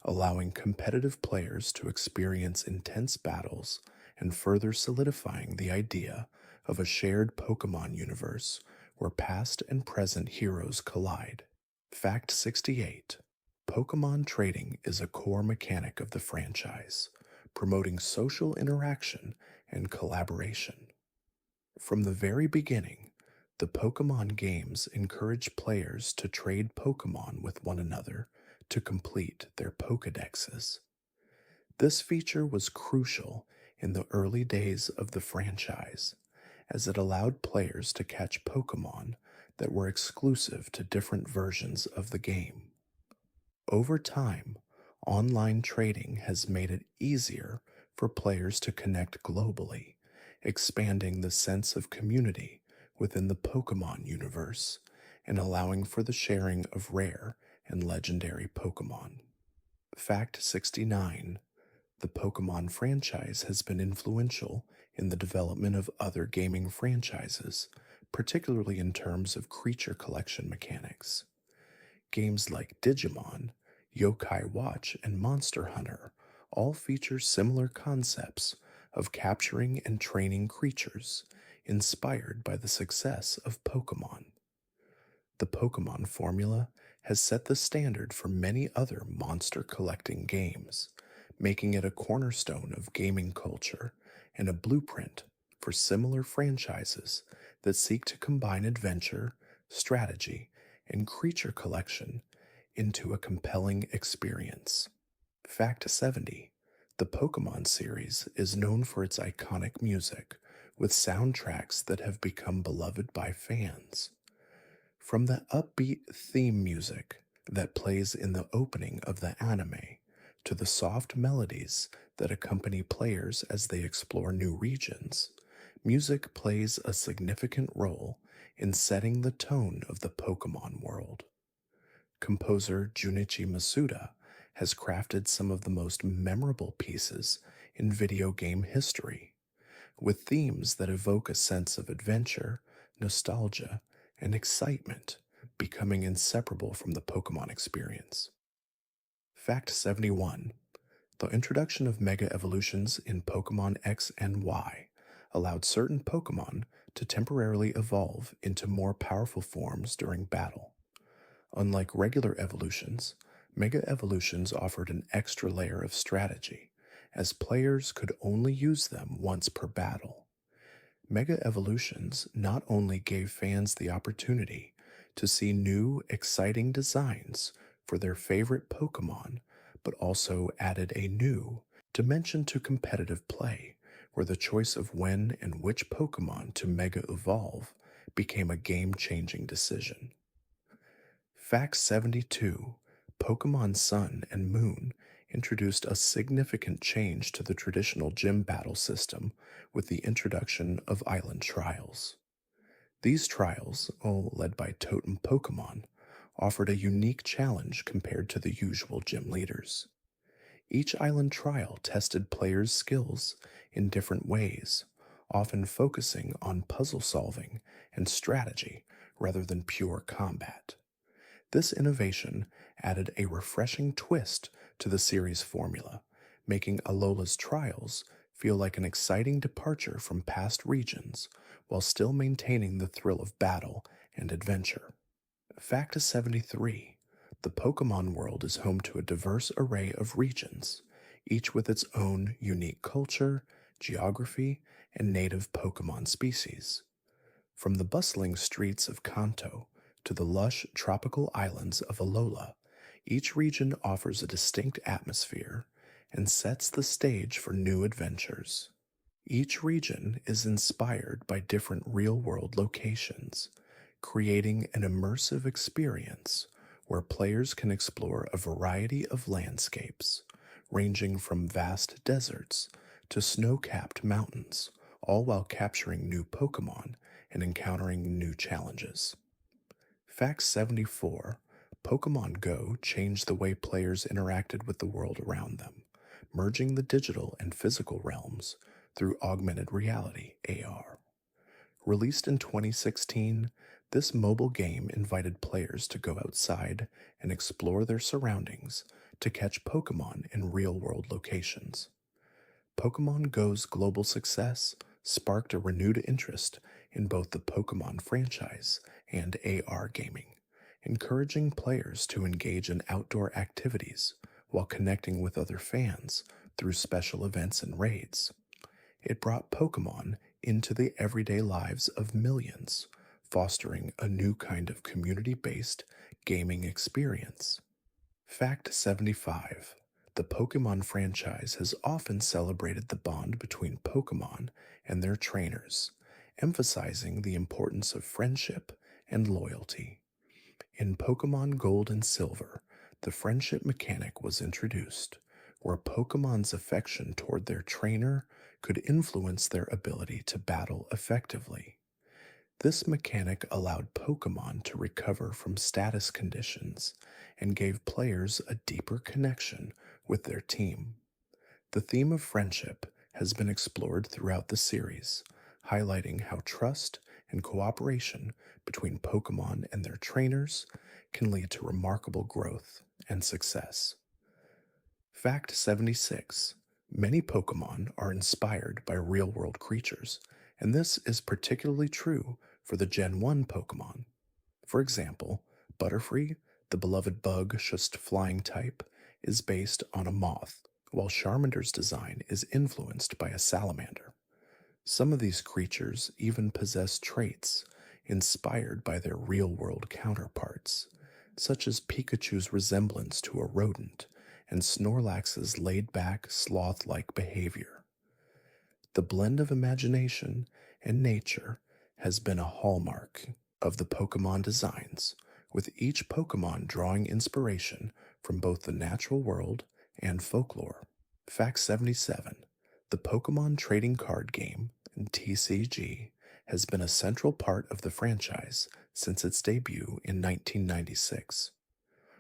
allowing competitive players to experience intense battles and further solidifying the idea of a shared Pokemon universe where past and present heroes collide. Fact 68: Pokemon trading is a core mechanic of the franchise, promoting social interaction and collaboration. From the very beginning, the Pokemon games encourage players to trade Pokemon with one another to complete their Pokedexes. This feature was crucial in the early days of the franchise, as it allowed players to catch Pokemon that were exclusive to different versions of the game. Over time, online trading has made it easier for players to connect globally, expanding the sense of community within the Pokemon universe and allowing for the sharing of rare and legendary Pokemon. Fact 69: the Pokemon franchise has been influential in the development of other gaming franchises, particularly in terms of creature collection mechanics. Games like Digimon, Yokai Watch, and Monster Hunter all feature similar concepts of capturing and training creatures inspired by the success of Pokemon. The Pokemon formula has set the standard for many other monster collecting games, making it a cornerstone of gaming culture and a blueprint for similar franchises that seek to combine adventure, strategy, and creature collection into a compelling experience. Fact 70. The Pokemon series is known for its iconic music, with soundtracks that have become beloved by fans. From the upbeat theme music that plays in the opening of the anime to the soft melodies that accompany players as they explore new regions, music plays a significant role in setting the tone of the Pokemon world. Composer Junichi Masuda has crafted some of the most memorable pieces in video game history, with themes that evoke a sense of adventure, nostalgia, and excitement becoming inseparable from the Pokemon experience. Fact 71. The introduction of Mega Evolutions in Pokemon X and Y allowed certain Pokemon to temporarily evolve into more powerful forms during battle. Unlike regular evolutions, Mega Evolutions offered an extra layer of strategy, as players could only use them once per battle. Mega Evolutions not only gave fans the opportunity to see new, exciting designs for their favorite Pokemon, but also added a new dimension to competitive play, where the choice of when and which Pokemon to Mega Evolve became a game changing decision. Fact 72. Pokemon Sun and Moon introduced a significant change to the traditional gym battle system with the introduction of island trials. These trials, led by Totem Pokemon, offered a unique challenge compared to the usual gym leaders. Each island trial tested players' skills in different ways, often focusing on puzzle solving and strategy rather than pure combat. This innovation added a refreshing twist to the series formula, making Alola's trials feel like an exciting departure from past regions while still maintaining the thrill of battle and adventure. Fact 73. The Pokemon world is home to a diverse array of regions, each with its own unique culture, geography, and native Pokemon species. From the bustling streets of Kanto to the lush tropical islands of Alola, each region offers a distinct atmosphere and sets the stage for new adventures. Each region is inspired by different real world locations, creating an immersive experience where players can explore a variety of landscapes, ranging from vast deserts to snow capped mountains, all while capturing new Pokemon and encountering new challenges. Fact 74. Pokemon Go changed the way players interacted with the world around them, merging the digital and physical realms through augmented reality (AR). Released in 2016, this mobile game invited players to go outside and explore their surroundings to catch Pokemon in real world locations. Pokemon Go's global success sparked a renewed interest in both the Pokemon franchise and AR gaming, encouraging players to engage in outdoor activities while connecting with other fans through special events and raids. It brought Pokemon into the everyday lives of millions, fostering a new kind of community based gaming experience. Fact 75. The Pokemon franchise has often celebrated the bond between Pokemon and their trainers, emphasizing the importance of friendship and loyalty. In Pokemon Gold and Silver, the friendship mechanic was introduced, where Pokemon's affection toward their trainer could influence their ability to battle effectively. This mechanic allowed Pokemon to recover from status conditions and gave players a deeper connection with their team. The theme of friendship has been explored throughout the series, highlighting how trust and cooperation between Pokemon and their trainers can lead to remarkable growth and success. Fact 76. Many Pokemon are inspired by real world creatures, and this is particularly true for the Gen 1 Pokemon. For example, Butterfree, the beloved bug shust flying type, is based on a moth, while Charmander's design is influenced by a salamander. Some of these creatures even possess traits inspired by their real world counterparts, such as Pikachu's resemblance to a rodent and Snorlax's laid back, sloth like behavior. The blend of imagination and nature has been a hallmark of the Pokemon designs, with each Pokemon drawing inspiration from both the natural world and folklore. Fact 77. The Pokemon trading card game, TCG, has been a central part of the franchise since its debut in 1996.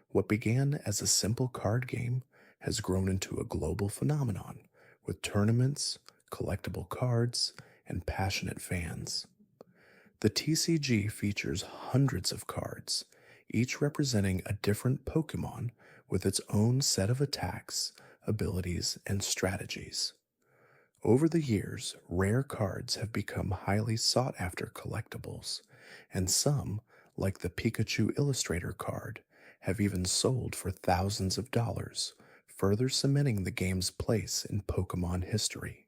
What began as a simple card game has grown into a global phenomenon with tournaments, collectible cards, and passionate fans. The TCG features hundreds of cards, each representing a different Pokemon with its own set of attacks, abilities, and strategies. Over the years, rare cards have become highly sought after collectibles, and some, like the Pikachu Illustrator card, have even sold for thousands of dollars, further cementing the game's place in Pokemon history.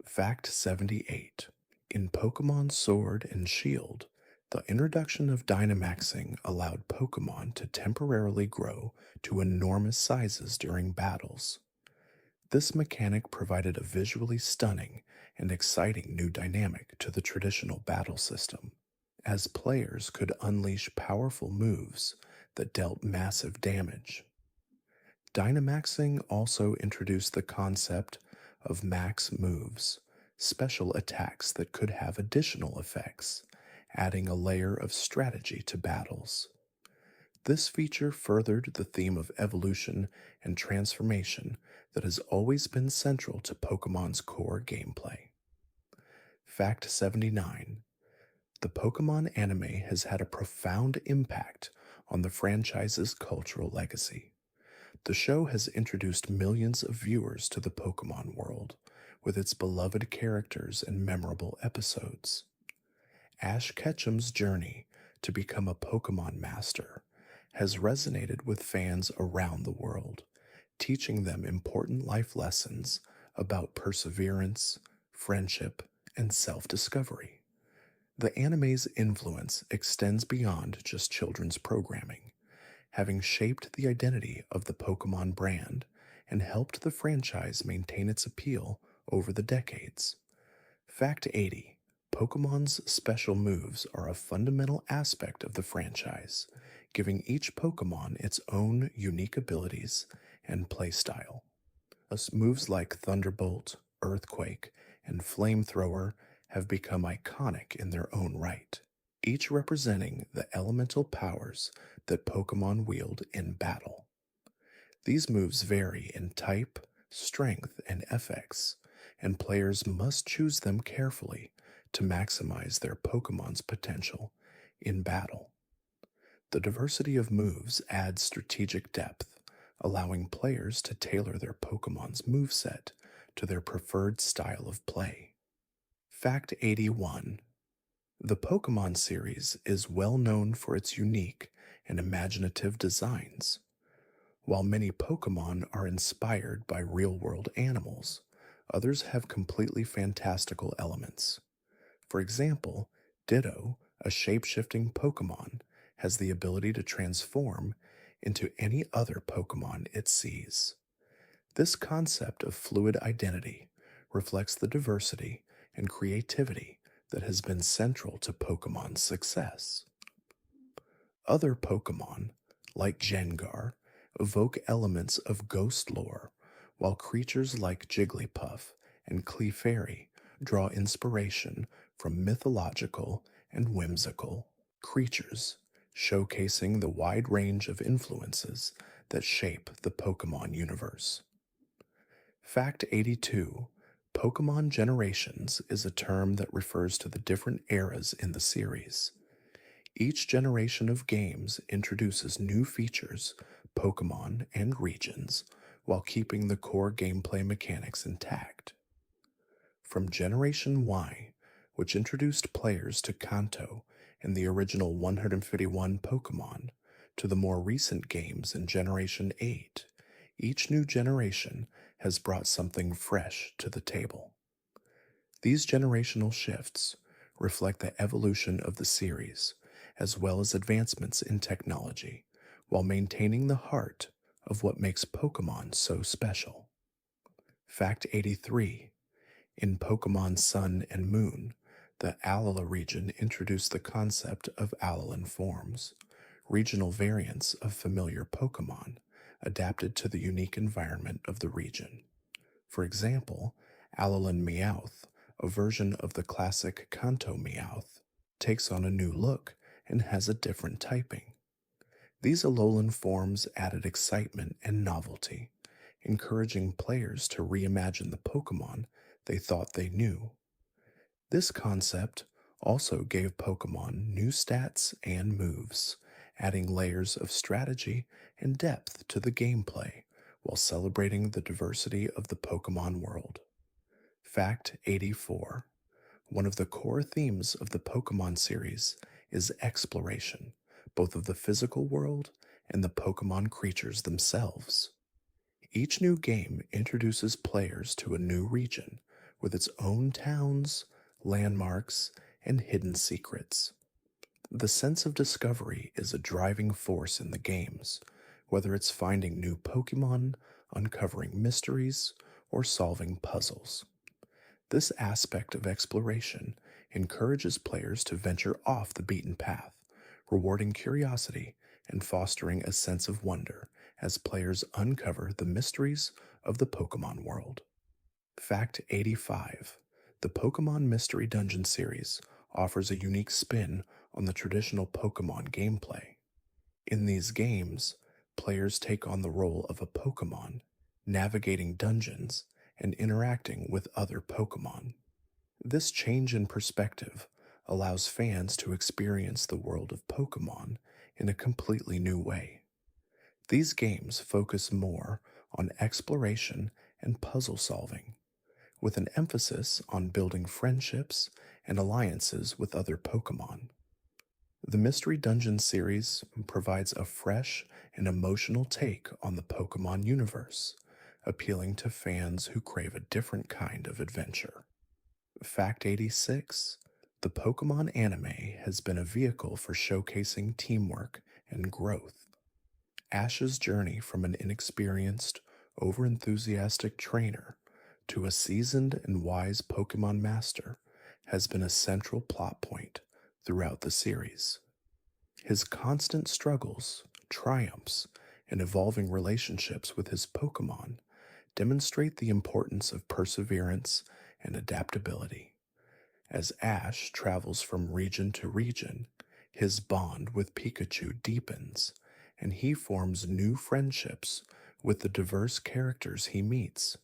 Fact 78. In Pokemon Sword and Shield, the introduction of Dynamaxing allowed Pokemon to temporarily grow to enormous sizes during battles. This mechanic provided a visually stunning and exciting new dynamic to the traditional battle system, as players could unleash powerful moves that dealt massive damage. Dynamaxing also introduced the concept of max moves, special attacks that could have additional effects, adding a layer of strategy to battles. This feature furthered the theme of evolution and transformation that has always been central to Pokemon's core gameplay. Fact 79. The Pokemon anime has had a profound impact on the franchise's cultural legacy. The show has introduced millions of viewers to the Pokemon world, with its beloved characters and memorable episodes. Ash Ketchum's journey to become a Pokemon master has resonated with fans around the world, teaching them important life lessons about perseverance, friendship, and self-discovery. The anime's influence extends beyond just children's programming, having shaped the identity of the Pokemon brand and helped the franchise maintain its appeal over the decades. Fact 80. Pokemon's special moves are a fundamental aspect of the franchise, giving each Pokemon its own unique abilities and playstyle. Moves like Thunderbolt, Earthquake, and Flamethrower have become iconic in their own right, each representing the elemental powers that Pokemon wield in battle. These moves vary in type, strength, and FX, and players must choose them carefully to maximize their Pokemon's potential in battle. The diversity of moves adds strategic depth, allowing players to tailor their Pokemon's moveset to their preferred style of play. Fact 81. The Pokemon series is well known for its unique and imaginative designs. While many Pokemon are inspired by real-world animals, others have completely fantastical elements. For example, Ditto, a shape-shifting Pokemon, has the ability to transform into any other Pokemon it sees. This concept of fluid identity reflects the diversity and creativity that has been central to Pokemon's success. Other Pokemon, like Gengar, evoke elements of ghost lore, while creatures like Jigglypuff and Clefairy draw inspiration from mythological and whimsical creatures, showcasing the wide range of influences that shape the Pokemon universe. Fact 82. Pokemon Generations is a term that refers to the different eras in the series. Each generation of games introduces new features, Pokemon, and regions, while keeping the core gameplay mechanics intact. From Generation Y, which introduced players to Kanto and the original 151 Pokemon, to the more recent games in Generation 8, each new generation has brought something fresh to the table. These generational shifts reflect the evolution of the series, as well as advancements in technology, while maintaining the heart of what makes Pokemon so special. Fact 83. In Pokemon Sun and Moon, the Alola region introduced the concept of Alolan forms, regional variants of familiar Pokemon, adapted to the unique environment of the region. For example, Alolan Meowth, a version of the classic Kanto Meowth, takes on a new look and has a different typing. These Alolan forms added excitement and novelty, encouraging players to reimagine the Pokemon they thought they knew. This concept also gave Pokemon new stats and moves, adding layers of strategy and depth to the gameplay while celebrating the diversity of the Pokemon world. Fact 84. One of the core themes of the Pokemon series is exploration, both of the physical world and the Pokemon creatures themselves. Each new game introduces players to a new region with its own towns, landmarks, and hidden secrets. The sense of discovery is a driving force in the games, whether it's finding new Pokemon, uncovering mysteries, or solving puzzles. This aspect of exploration encourages players to venture off the beaten path, rewarding curiosity and fostering a sense of wonder as players uncover the mysteries of the Pokemon world. Fact 85. The Pokemon Mystery Dungeon series offers a unique spin on the traditional Pokemon gameplay. In these games, players take on the role of a Pokemon, navigating dungeons and interacting with other Pokemon. This change in perspective allows fans to experience the world of Pokemon in a completely new way. These games focus more on exploration and puzzle solving, with an emphasis on building friendships and alliances with other Pokemon. The Mystery Dungeon series provides a fresh and emotional take on the Pokemon universe, appealing to fans who crave a different kind of adventure. Fact 86. The Pokemon anime has been a vehicle for showcasing teamwork and growth. Ash's journey from an inexperienced, overenthusiastic trainer to a seasoned and wise Pokemon master has been a central plot point throughout the series. His constant struggles, triumphs, and evolving relationships with his Pokemon demonstrate the importance of perseverance and adaptability. As Ash travels from region to region, his bond with Pikachu deepens, and he forms new friendships with the diverse characters he meets,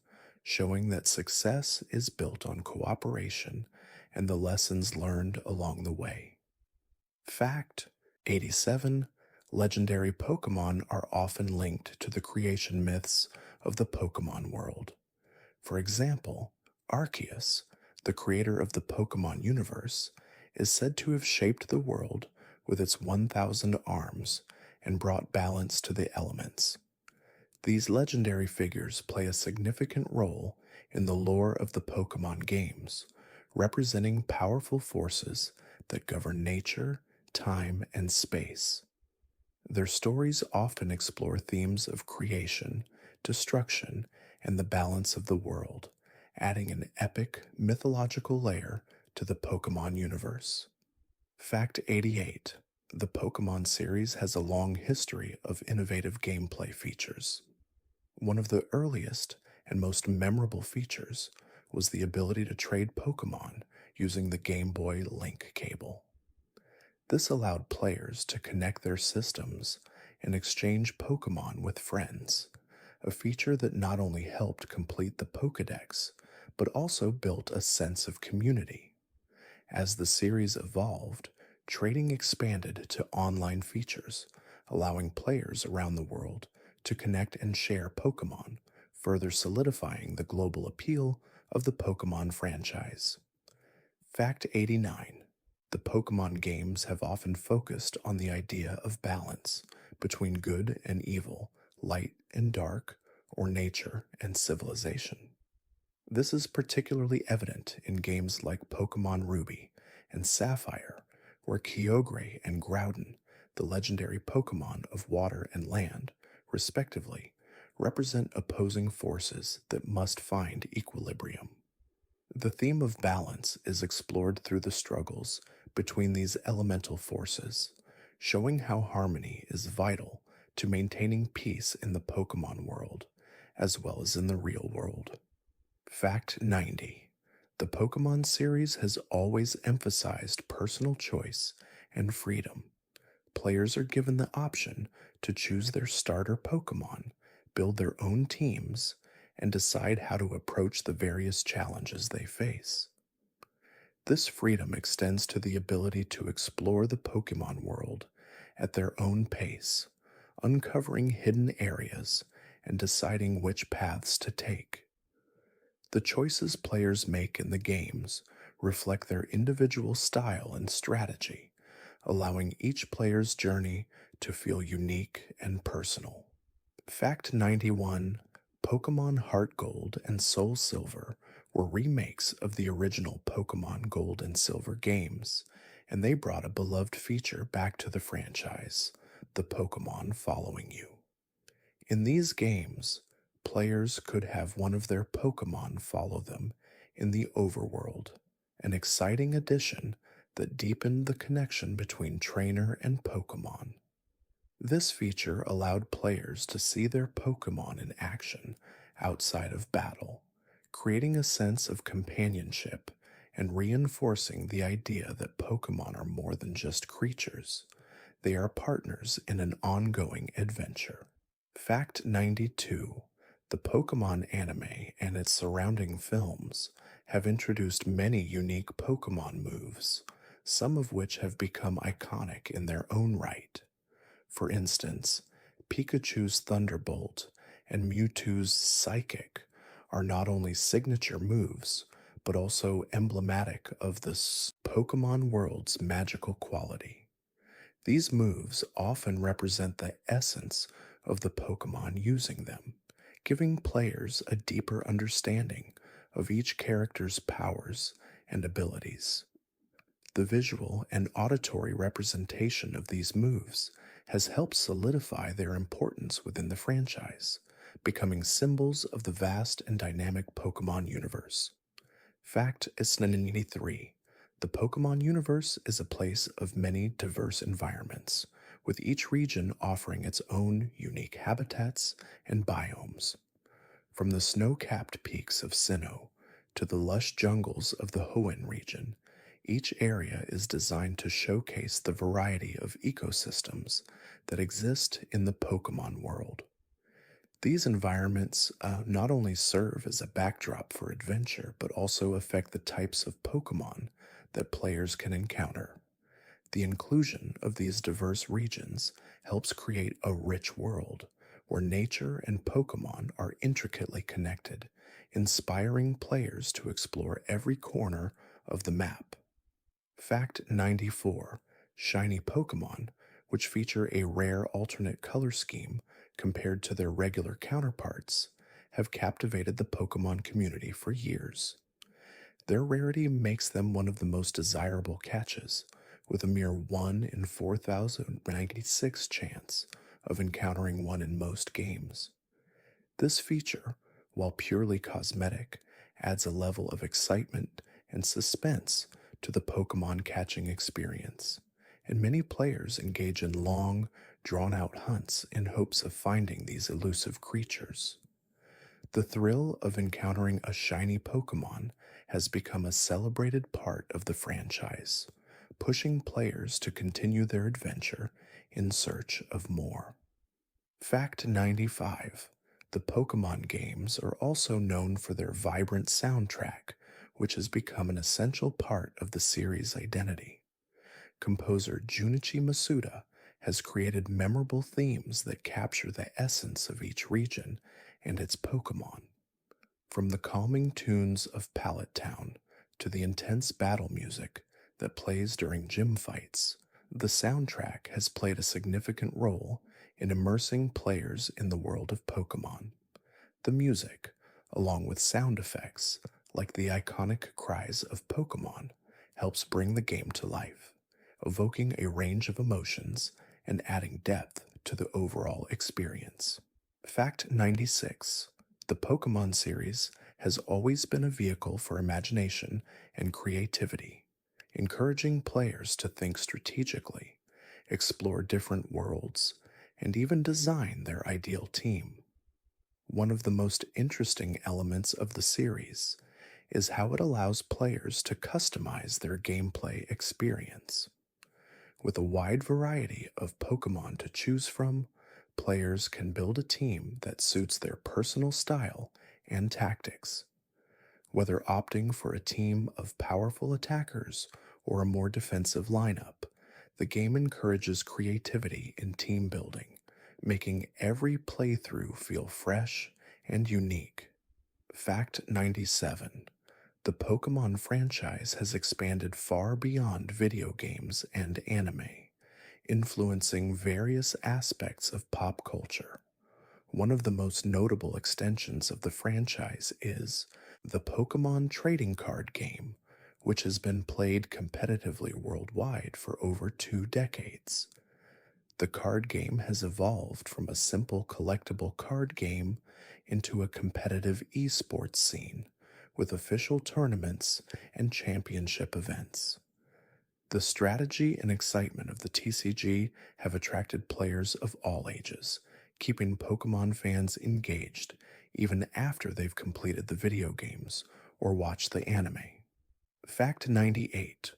showing that success is built on cooperation and the lessons learned along the way. Fact 87. Legendary Pokemon are often linked to the creation myths of the Pokemon world. For example, Arceus, the creator of the Pokemon universe, is said to have shaped the world with its 1,000 arms and brought balance to the elements. These legendary figures play a significant role in the lore of the Pokemon games, representing powerful forces that govern nature, time, and space. Their stories often explore themes of creation, destruction, and the balance of the world, adding an epic, mythological layer to the Pokemon universe. Fact 88. The Pokemon series has a long history of innovative gameplay features. One of the earliest and most memorable features was the ability to trade Pokemon using the Game Boy Link cable. This allowed players to connect their systems and exchange Pokemon with friends, a feature that not only helped complete the Pokédex, but also built a sense of community. As the series evolved, trading expanded to online features, allowing players around the world to connect and share Pokemon, further solidifying the global appeal of the Pokemon franchise. Fact 89. The Pokemon games have often focused on the idea of balance between good and evil, light and dark, or nature and civilization. This is particularly evident in games like Pokemon Ruby and Sapphire, where Kyogre and Groudon, the legendary Pokemon of water and land, respectively, represent opposing forces that must find equilibrium. The theme of balance is explored through the struggles between these elemental forces, showing how harmony is vital to maintaining peace in the Pokemon world, as well as in the real world. Fact 90. The Pokemon series has always emphasized personal choice and freedom. Players are given the option to choose their starter Pokemon, build their own teams, and decide how to approach the various challenges they face. This freedom extends to the ability to explore the Pokemon world at their own pace, uncovering hidden areas and deciding which paths to take. The choices players make in the games reflect their individual style and strategy, allowing each player's journey to feel unique and personal. Fact 91. Pokemon Heart Gold and Soul Silver were remakes of the original Pokemon Gold and Silver games, and they brought a beloved feature back to the franchise, the Pokemon following you. In these games, players could have one of their Pokemon follow them in the overworld, an exciting addition that deepened the connection between trainer and Pokemon. This feature allowed players to see their Pokemon in action outside of battle, creating a sense of companionship and reinforcing the idea that Pokemon are more than just creatures. They are partners in an ongoing adventure. Fact 92. The Pokemon anime and its surrounding films have introduced many unique Pokemon moves, some of which have become iconic in their own right. For instance, Pikachu's Thunderbolt and Mewtwo's Psychic are not only signature moves, but also emblematic of the Pokemon world's magical quality. These moves often represent the essence of the Pokemon using them, giving players a deeper understanding of each character's powers and abilities. The visual and auditory representation of these moves has helped solidify their importance within the franchise, becoming symbols of the vast and dynamic Pokemon universe. Fact is 93. The Pokemon universe is a place of many diverse environments, with each region offering its own unique habitats and biomes. From the snow-capped peaks of Sinnoh to the lush jungles of the Hoenn region, each area is designed to showcase the variety of ecosystems that exist in the Pokemon world. These environments not only serve as a backdrop for adventure, but also affect the types of Pokemon that players can encounter. The inclusion of these diverse regions helps create a rich world where nature and Pokemon are intricately connected, inspiring players to explore every corner of the map. Fact 94. Shiny Pokemon, which feature a rare alternate color scheme compared to their regular counterparts, have captivated the Pokemon community for years. Their rarity makes them one of the most desirable catches, with a mere 1 in 4,096 chance of encountering one in most games. This feature, while purely cosmetic, adds a level of excitement and suspense to the Pokemon catching experience, and many players engage in long, drawn-out hunts in hopes of finding these elusive creatures. The thrill of encountering a shiny Pokemon has become a celebrated part of the franchise, pushing players to continue their adventure in search of more. Fact 95. The Pokemon games are also known for their vibrant soundtrack, which has become an essential part of the series' identity. Composer Junichi Masuda has created memorable themes that capture the essence of each region and its Pokemon. From the calming tunes of Pallet Town to the intense battle music that plays during gym fights, the soundtrack has played a significant role in immersing players in the world of Pokemon. The music, along with sound effects like the iconic cries of Pokemon, helps bring the game to life, evoking a range of emotions and adding depth to the overall experience. Fact 96. The Pokemon series has always been a vehicle for imagination and creativity, encouraging players to think strategically, explore different worlds, and even design their ideal team. One of the most interesting elements of the series is how it allows players to customize their gameplay experience. With a wide variety of Pokemon to choose from, players can build a team that suits their personal style and tactics. Whether opting for a team of powerful attackers or a more defensive lineup, the game encourages creativity in team building, making every playthrough feel fresh and unique. Fact 97. The Pokemon franchise has expanded far beyond video games and anime, influencing various aspects of pop culture. One of the most notable extensions of the franchise is the Pokemon trading card game, which has been played competitively worldwide for over 2 decades. The card game has evolved from a simple collectible card game into a competitive esports scene with official tournaments and championship events. The strategy and excitement of the TCG have attracted players of all ages, keeping Pokemon fans engaged even after they've completed the video games or watched the anime. Fact 98.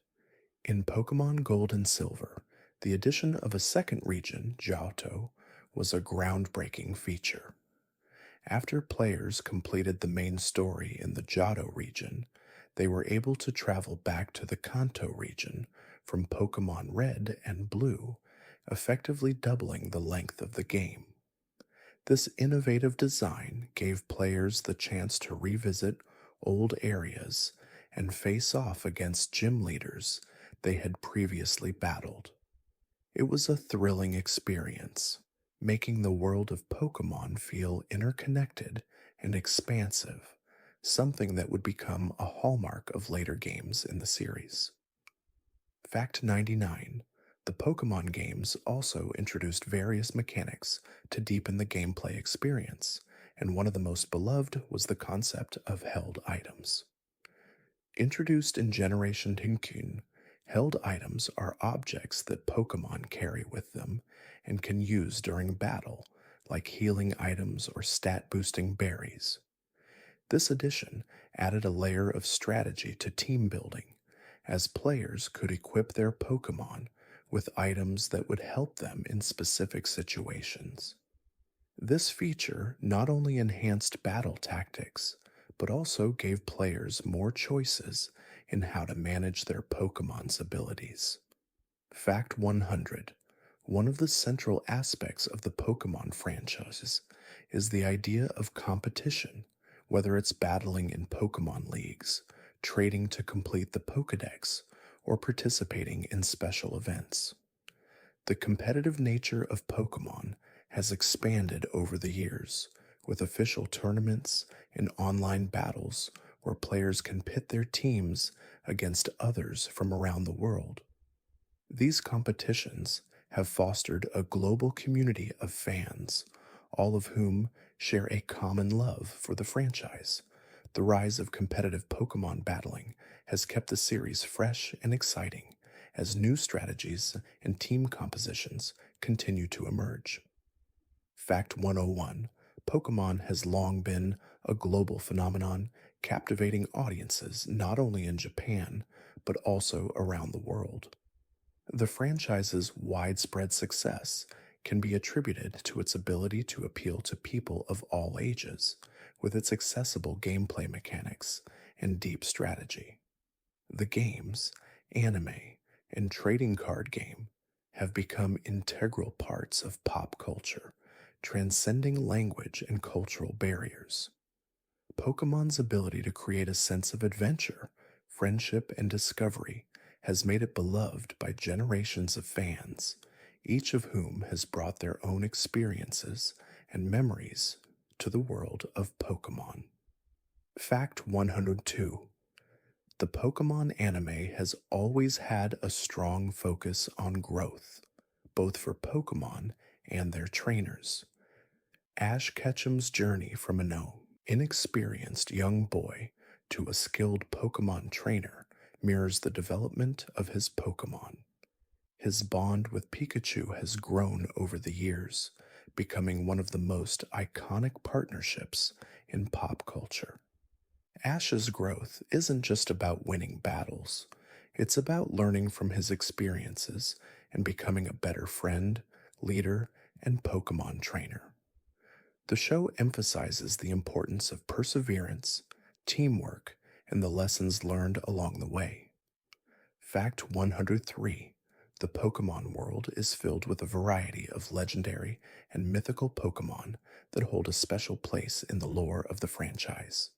In Pokemon Gold and Silver, the addition of a second region, Johto, was a groundbreaking feature. After players completed the main story in the Johto region, they were able to travel back to the Kanto region from Pokemon Red and Blue, effectively doubling the length of the game. This innovative design gave players the chance to revisit old areas and face off against gym leaders they had previously battled. It was a thrilling experience, making the world of Pokemon feel interconnected and expansive, something that would become a hallmark of later games in the series. Fact 99. The Pokemon games also introduced various mechanics to deepen the gameplay experience, and one of the most beloved was the concept of held items. Introduced in Generation Tinkun, held items are objects that Pokemon carry with them and can use during battle, like healing items or stat boosting berries. This addition added a layer of strategy to team building, as players could equip their Pokemon with items that would help them in specific situations. This feature not only enhanced battle tactics, but also gave players more choices in how to manage their Pokemon's abilities. Fact 100. One of the central aspects of the Pokemon franchises is the idea of competition, whether it's battling in Pokemon leagues, trading to complete the Pokedex, or participating in special events. The competitive nature of Pokemon has expanded over the years, with official tournaments and online battles where players can pit their teams against others from around the world. These competitions have fostered a global community of fans, all of whom share a common love for the franchise. The rise of competitive Pokemon battling has kept the series fresh and exciting as new strategies and team compositions continue to emerge. Fact 101. Pokemon has long been a global phenomenon, captivating audiences not only in Japan, but also around the world. The franchise's widespread success can be attributed to its ability to appeal to people of all ages, with its accessible gameplay mechanics and deep strategy. The games, anime, and trading card game have become integral parts of pop culture, transcending language and cultural barriers. Pokemon's ability to create a sense of adventure, friendship, and discovery has made it beloved by generations of fans, each of whom has brought their own experiences and memories to the world of Pokemon. Fact 102: the Pokemon anime has always had a strong focus on growth, both for Pokemon and their trainers. Ash Ketchum's journey from an inexperienced young boy to a skilled Pokemon trainer mirrors the development of his Pokemon. His bond with Pikachu has grown over the years, becoming one of the most iconic partnerships in pop culture. Ash's growth isn't just about winning battles, it's about learning from his experiences and becoming a better friend, leader, and Pokemon trainer. The show emphasizes the importance of perseverance, teamwork, and the lessons learned along the way. Fact 103: the Pokemon world is filled with a variety of legendary and mythical Pokemon that hold a special place in the lore of the franchise.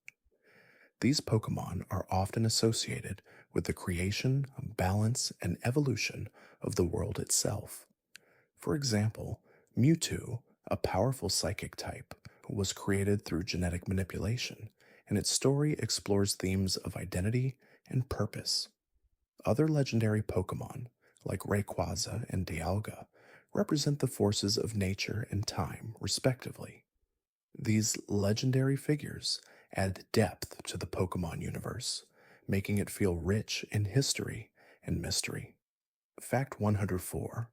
These Pokemon are often associated with the creation, balance, and evolution of the world itself. For example, Mewtwo, a powerful psychic type, was created through genetic manipulation, and its story explores themes of identity and purpose. Other legendary Pokemon, like Rayquaza and Dialga, represent the forces of nature and time, respectively. These legendary figures add depth to the Pokemon universe, making it feel rich in history and mystery. Fact 104: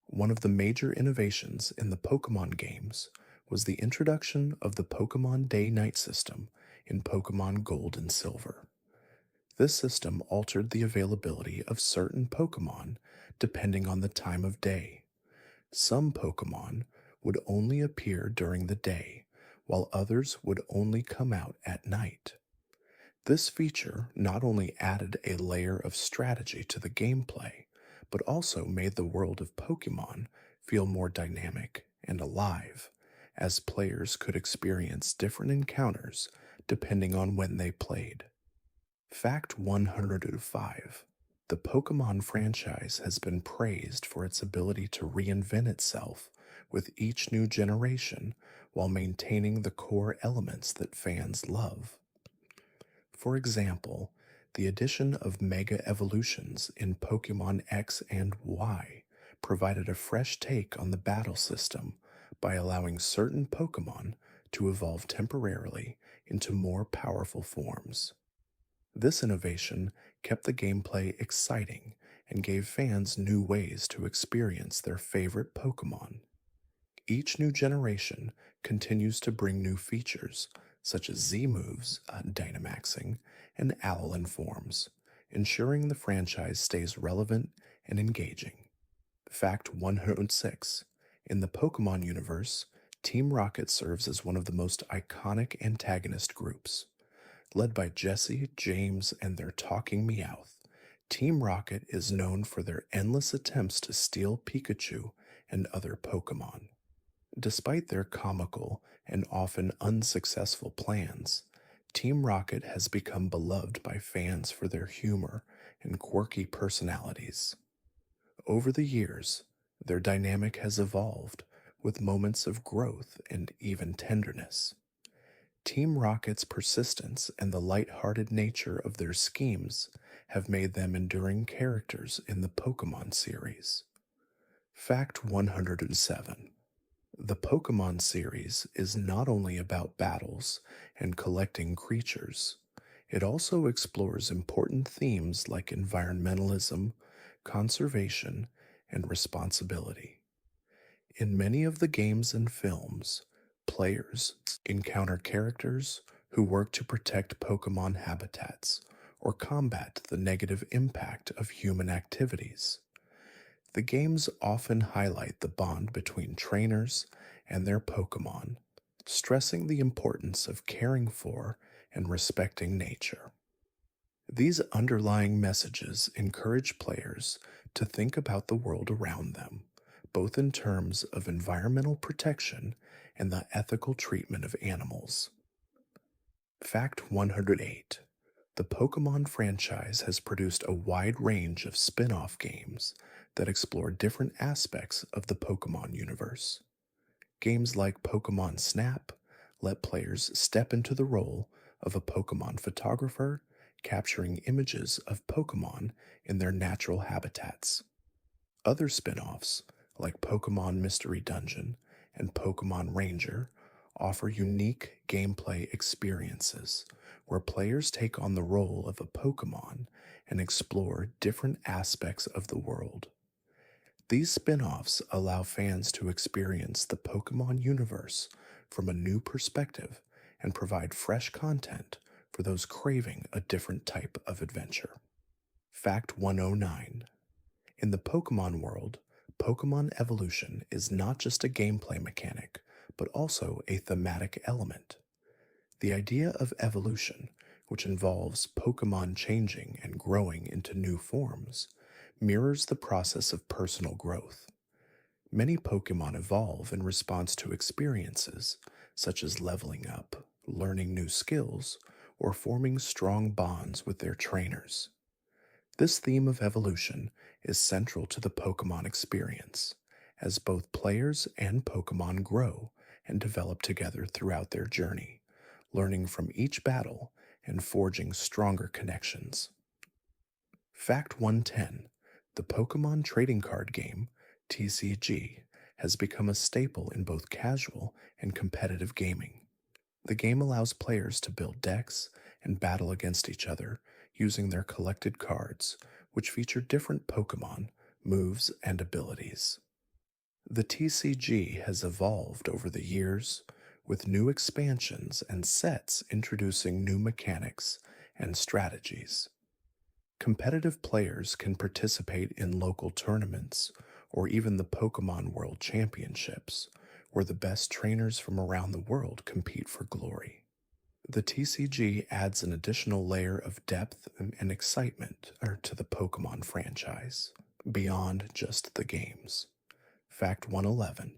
one of the major innovations in the Pokemon games was the introduction of the Pokemon Day-Night system in Pokemon Gold and Silver. This system altered the availability of certain Pokemon depending on the time of day. Some Pokemon would only appear during the day, while others would only come out at night. This feature not only added a layer of strategy to the gameplay, but also made the world of Pokemon feel more dynamic and alive, as players could experience different encounters depending on when they played. Fact 105: the Pokemon franchise has been praised for its ability to reinvent itself with each new generation while maintaining the core elements that fans love. For example, the addition of Mega Evolutions in Pokemon X and Y provided a fresh take on the battle system by allowing certain Pokemon to evolve temporarily into more powerful forms. This innovation kept the gameplay exciting and gave fans new ways to experience their favorite Pokemon. Each new generation continues to bring new features, such as Z moves, Dynamaxing, and Alolan forms, ensuring the franchise stays relevant and engaging. Fact 106: in the Pokemon universe, Team Rocket serves as one of the most iconic antagonist groups. Led by Jesse, James, and their talking Meowth, Team Rocket is known for their endless attempts to steal Pikachu and other Pokemon. Despite their comical and often unsuccessful plans, Team Rocket has become beloved by fans for their humor and quirky personalities. Over the years, their dynamic has evolved with moments of growth and even tenderness. Team Rocket's persistence and the light-hearted nature of their schemes have made them enduring characters in the Pokemon series. Fact 107: the Pokemon series is not only about battles and collecting creatures, it also explores important themes like environmentalism, conservation, and responsibility. In many of the games and films, players encounter characters who work to protect Pokemon habitats or combat the negative impact of human activities. The games often highlight the bond between trainers and their Pokémon, stressing the importance of caring for and respecting nature. These underlying messages encourage players to think about the world around them, both in terms of environmental protection and the ethical treatment of animals. Fact 108. The Pokemon franchise has produced a wide range of spin off games that explore different aspects of the Pokemon universe. Games like Pokemon Snap let players step into the role of a Pokemon photographer, capturing images of Pokemon in their natural habitats. Other spin offs, like Pokemon Mystery Dungeon and Pokemon Ranger, offer unique gameplay experiences where players take on the role of a Pokemon and explore different aspects of the world. These spin offs allow fans to experience the Pokemon universe from a new perspective and provide fresh content for those craving a different type of adventure. Fact 109. In the Pokemon world, Pokemon evolution is not just a gameplay mechanic, but also a thematic element. The idea of evolution, which involves Pokemon changing and growing into new forms, mirrors the process of personal growth. Many Pokemon evolve in response to experiences, such as leveling up, learning new skills, or forming strong bonds with their trainers. This theme of evolution is central to the Pokemon experience, as both players and Pokemon grow and develop together throughout their journey, learning from each battle and forging stronger connections. Fact 110. The Pokemon trading card game, TCG, has become a staple in both casual and competitive gaming. The game allows players to build decks and battle against each other using their collected cards, which feature different Pokemon, moves, and abilities. The TCG has evolved over the years, with new expansions and sets introducing new mechanics and strategies. Competitive players can participate in local tournaments or even the Pokemon World Championships, where the best trainers from around the world compete for glory. The TCG adds an additional layer of depth and excitement to the Pokemon franchise, beyond just the games. Fact 111.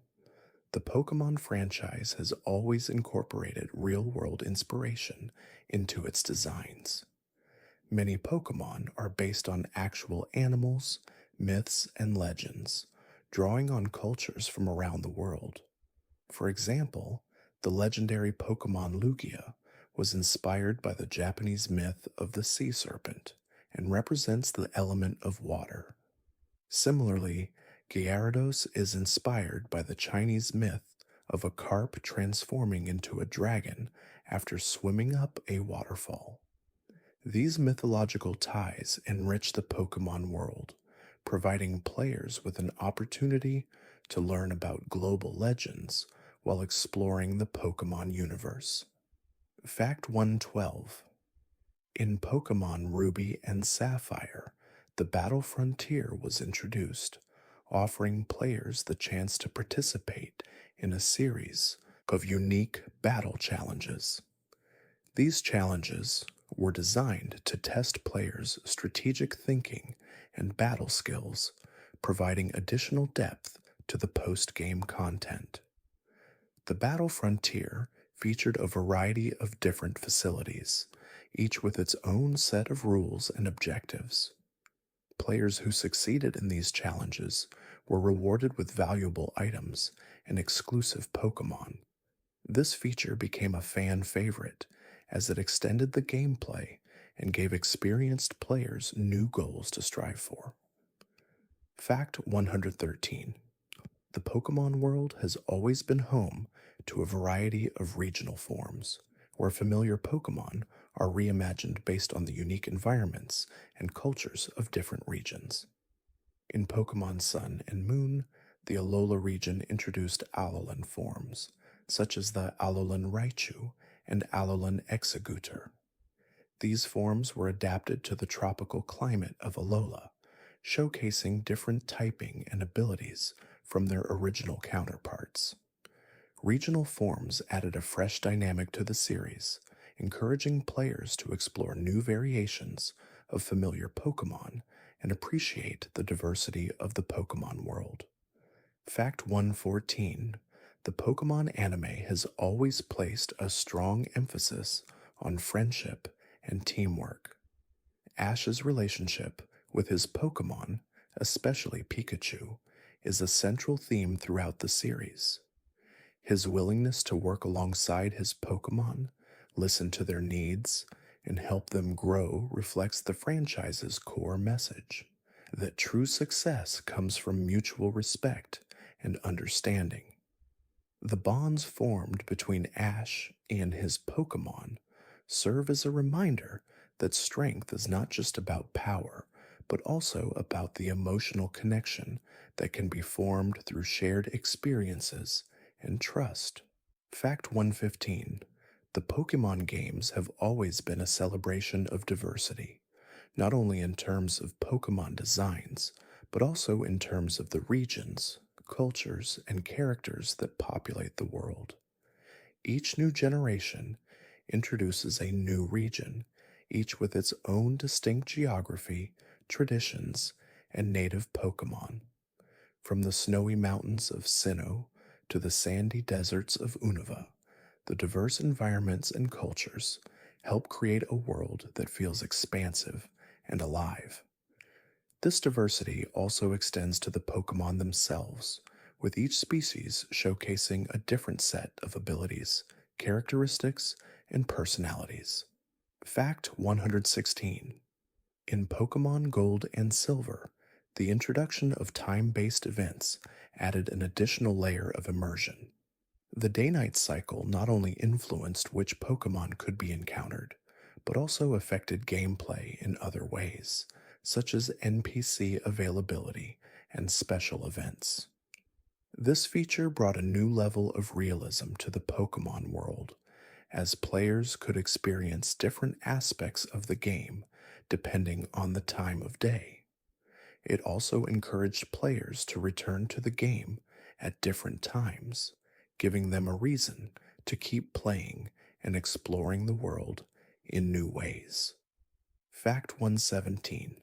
The Pokemon franchise has always incorporated real world inspiration into its designs. Many Pokemon are based on actual animals, myths, and legends, drawing on cultures from around the world. For example, the legendary Pokemon Lugia was inspired by the Japanese myth of the sea serpent and represents the element of water. Similarly, Gyarados is inspired by the Chinese myth of a carp transforming into a dragon after swimming up a waterfall. These mythological ties enrich the Pokemon world, providing players with an opportunity to learn about global legends while exploring the Pokemon universe. Fact 112. In Pokemon Ruby and Sapphire, the Battle Frontier was introduced, offering players the chance to participate in a series of unique battle challenges. These challenges were designed to test players' strategic thinking and battle skills, providing additional depth to the post game content. The Battle Frontier featured a variety of different facilities, each with its own set of rules and objectives. Players who succeeded in these challenges were rewarded with valuable items and exclusive Pokemon. This feature became a fan favorite as it extended the gameplay and gave experienced players new goals to strive for. Fact 113. The Pokemon world has always been home to a variety of regional forms, where familiar Pokemon are reimagined based on the unique environments and cultures of different regions. In Pokemon Sun and Moon, the Alola region introduced Alolan forms, such as the Alolan Raichu and Alolan Executor. These forms were adapted to the tropical climate of Alola, showcasing different typing and abilities from their original counterparts. Regional forms added a fresh dynamic to the series, encouraging players to explore new variations of familiar Pokemon and appreciate the diversity of the Pokemon world. Fact 114: the Pokemon anime has always placed a strong emphasis on friendship and teamwork. Ash's relationship with his Pokemon, especially Pikachu, is a central theme throughout the series. His willingness to work alongside his Pokemon, listen to their needs, and help them grow reflects the franchise's core message that true success comes from mutual respect and understanding. The bonds formed between Ash and his Pokemon serve as a reminder that strength is not just about power, but also about the emotional connection that can be formed through shared experiences and trust. Fact 115: the Pokemon games have always been a celebration of diversity, not only in terms of Pokemon designs, but also in terms of the regions, cultures, and characters that populate the world. Each new generation introduces a new region, each with its own distinct geography, traditions, and native Pokemon. From the snowy mountains of Sinnoh to the sandy deserts of Unova, the diverse environments and cultures help create a world that feels expansive and alive. This diversity also extends to the Pokemon themselves, with each species showcasing a different set of abilities, characteristics, and personalities. Fact 116: in Pokemon Gold and Silver, the introduction of time-based events added an additional layer of immersion. The day-night cycle not only influenced which Pokemon could be encountered, but also affected gameplay in other ways, such as NPC availability and special events. This feature brought a new level of realism to the Pokemon world, as players could experience different aspects of the game depending on the time of day. It also encouraged players to return to the game at different times, giving them a reason to keep playing and exploring the world in new ways. Fact 117: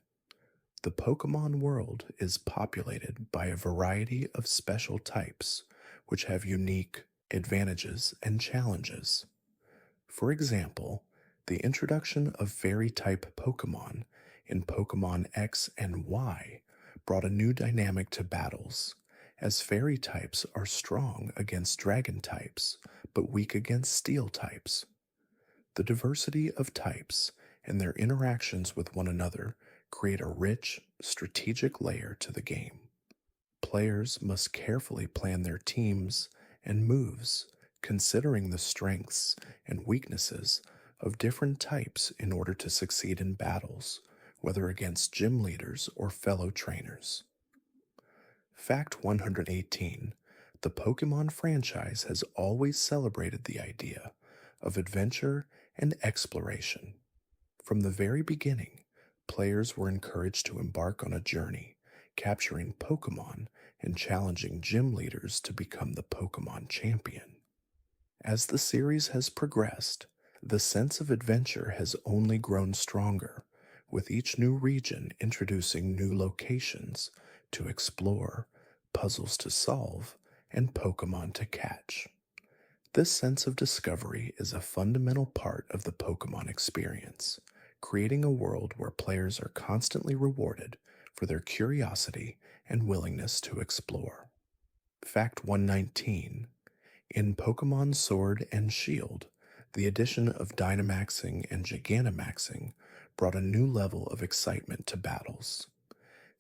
the Pokemon world is populated by a variety of special types, which have unique advantages and challenges. For example, the introduction of fairy-type Pokemon in Pokemon X and Y brought a new dynamic to battles, as fairy types are strong against dragon types, but weak against steel types. The diversity of types and their interactions with one another create a rich, strategic layer to the game. Players must carefully plan their teams and moves, considering the strengths and weaknesses of different types in order to succeed in battles, whether against gym leaders or fellow trainers. Fact 118: the Pokemon franchise has always celebrated the idea of adventure and exploration. From the very beginning, players were encouraged to embark on a journey, capturing Pokemon and challenging gym leaders to become the Pokemon champion. As the series has progressed, the sense of adventure has only grown stronger, with each new region introducing new locations to explore, puzzles to solve, and Pokemon to catch. This sense of discovery is a fundamental part of the Pokemon experience, creating a world where players are constantly rewarded for their curiosity and willingness to explore. Fact 119: in Pokemon Sword and Shield, the addition of Dynamaxing and Gigantamaxing brought a new level of excitement to battles.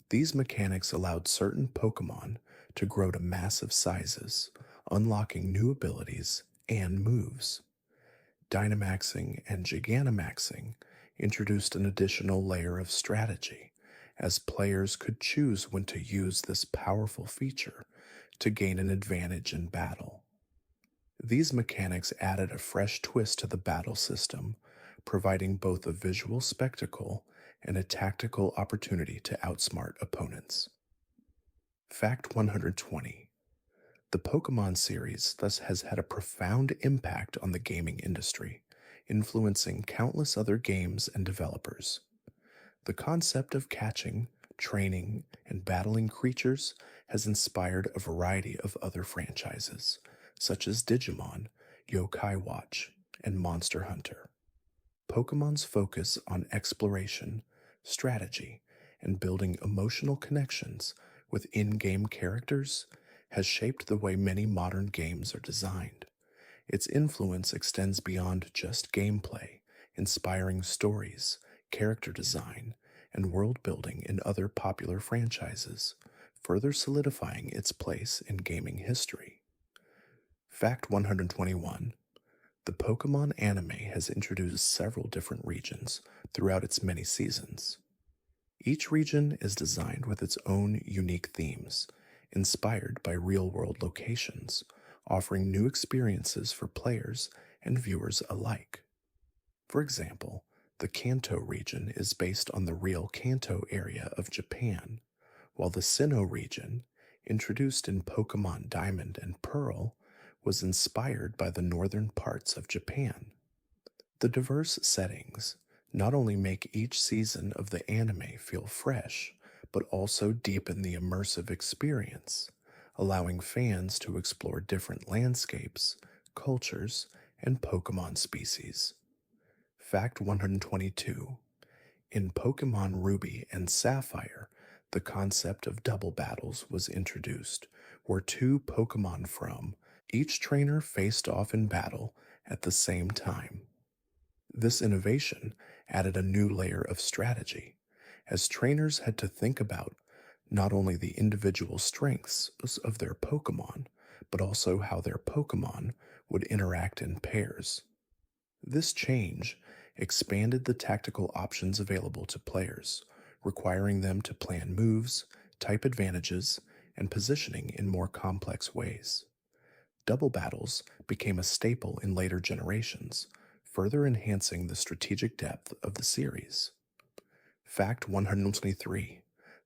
These mechanics allowed certain Pokemon to grow to massive sizes, unlocking new abilities and moves. Dynamaxing and Gigantamaxing introduced an additional layer of strategy, as players could choose when to use this powerful feature to gain an advantage in battle. These mechanics added a fresh twist to the battle system, providing both a visual spectacle and a tactical opportunity to outsmart opponents. Fact 120. The Pokemon series thus has had a profound impact on the gaming industry, influencing countless other games and developers. The concept of catching, training, and battling creatures has inspired a variety of other franchises, such as Digimon, Yokai Watch, and Monster Hunter. Pokemon's focus on exploration, strategy, and building emotional connections with in game characters has shaped the way many modern games are designed. Its influence extends beyond just gameplay, inspiring stories, character design, and world building in other popular franchises, further solidifying its place in gaming history. Fact 121. The Pokemon anime has introduced several different regions throughout its many seasons. Each region is designed with its own unique themes, inspired by real world locations, offering new experiences for players and viewers alike. For example, the Kanto region is based on the real Kanto area of Japan, while the Sinnoh region, introduced in Pokemon Diamond and Pearl, was inspired by the northern parts of Japan. The diverse settings not only make each season of the anime feel fresh, but also deepen the immersive experience, allowing fans to explore different landscapes, cultures, and Pokemon species. Fact 122. In Pokemon Ruby and Sapphire, the concept of double battles was introduced, where two Pokemon from each trainer faced off in battle at the same time. This innovation added a new layer of strategy, as trainers had to think about not only the individual strengths of their Pokemon, but also how their Pokemon would interact in pairs. This change expanded the tactical options available to players, requiring them to plan moves, type advantages, and positioning in more complex ways. Double battles became a staple in later generations, further enhancing the strategic depth of the series. Fact 123.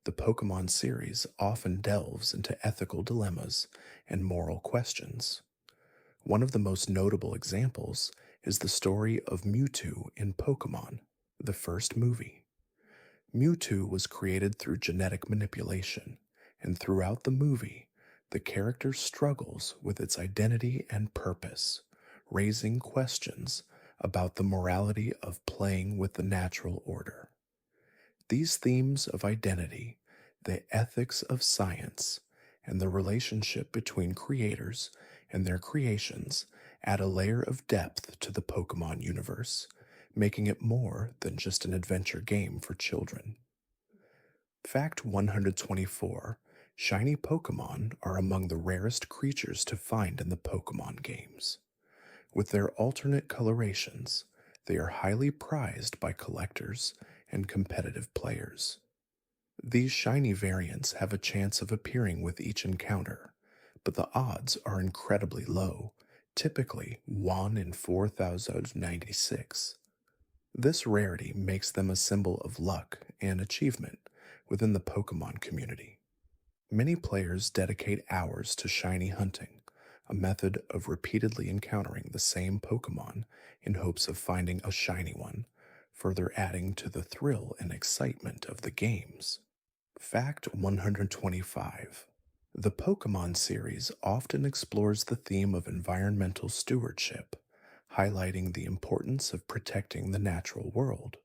The Pokemon series often delves into ethical dilemmas and moral questions. One of the most notable examples is the story of Mewtwo in Pokemon, the first movie. Mewtwo was created through genetic manipulation, and throughout the movie, the character struggles with its identity and purpose, raising questions about the morality of playing with the natural order. These themes of identity, the ethics of science, and the relationship between creators and their creations add a layer of depth to the Pokemon universe, making it more than just an adventure game for children. Fact 124. Shiny Pokemon are among the rarest creatures to find in the Pokemon games. With their alternate colorations, they are highly prized by collectors and competitive players. These shiny variants have a chance of appearing with each encounter, but the odds are incredibly low, typically 1 in 4,096. This rarity makes them a symbol of luck and achievement within the Pokemon community. Many players dedicate hours to shiny hunting, a method of repeatedly encountering the same Pokemon in hopes of finding a shiny one, further adding to the thrill and excitement of the games. Fact 125. The Pokemon series often explores the theme of environmental stewardship, highlighting the importance of protecting the natural world.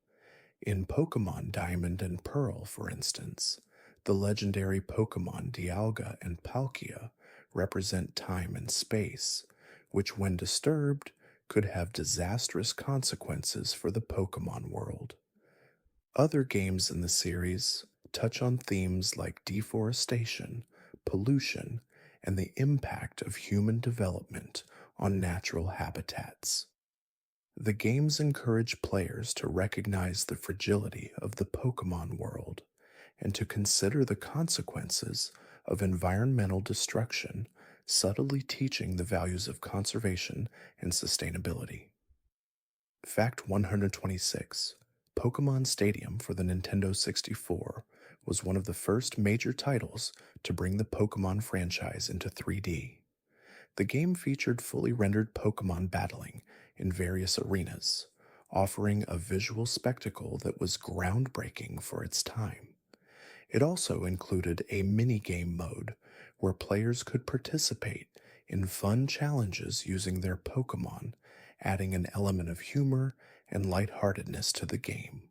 In Pokemon Diamond and Pearl, for instance, the legendary Pokemon Dialga and Palkia represent time and space, which, when disturbed, could have disastrous consequences for the Pokemon world. Other games in the series touch on themes like deforestation, pollution, and the impact of human development on natural habitats. The games encourage players to recognize the fragility of the Pokemon world and to consider the consequences of environmental destruction, subtly teaching the values of conservation and sustainability. Fact 126. Pokemon Stadium for the Nintendo 64 was one of the first major titles to bring the Pokemon franchise into 3D. The game featured fully rendered Pokemon battling in various arenas, offering a visual spectacle that was groundbreaking for its time. It also included a mini-game mode where players could participate in fun challenges using their Pokemon, adding an element of humor and lightheartedness to the game.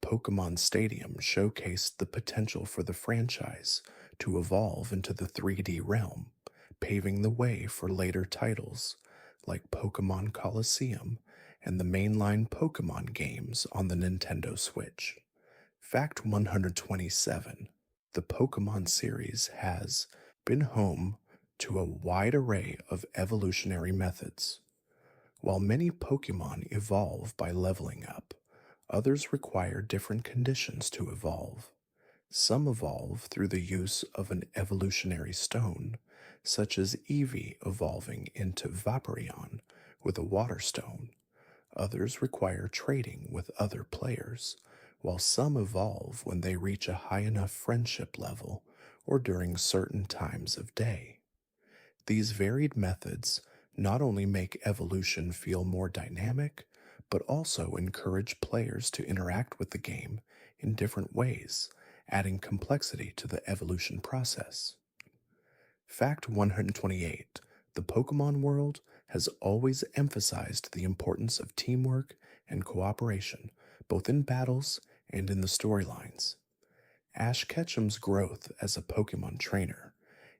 Pokemon Stadium showcased the potential for the franchise to evolve into the 3D realm, paving the way for later titles like Pokemon Coliseum and the mainline Pokemon games on the Nintendo Switch. Fact 127: the Pokemon series has been home to a wide array of evolutionary methods. While many Pokemon evolve by leveling up, others require different conditions to evolve. Some evolve through the use of an evolutionary stone, such as Eevee evolving into Vaporeon with a water stone. Others require trading with other players, while some evolve when they reach a high enough friendship level or during certain times of day. These varied methods not only make evolution feel more dynamic, but also encourage players to interact with the game in different ways, adding complexity to the evolution process. Fact 128: the Pokemon world has always emphasized the importance of teamwork and cooperation, both in battles and in the storylines. Ash Ketchum's growth as a Pokemon trainer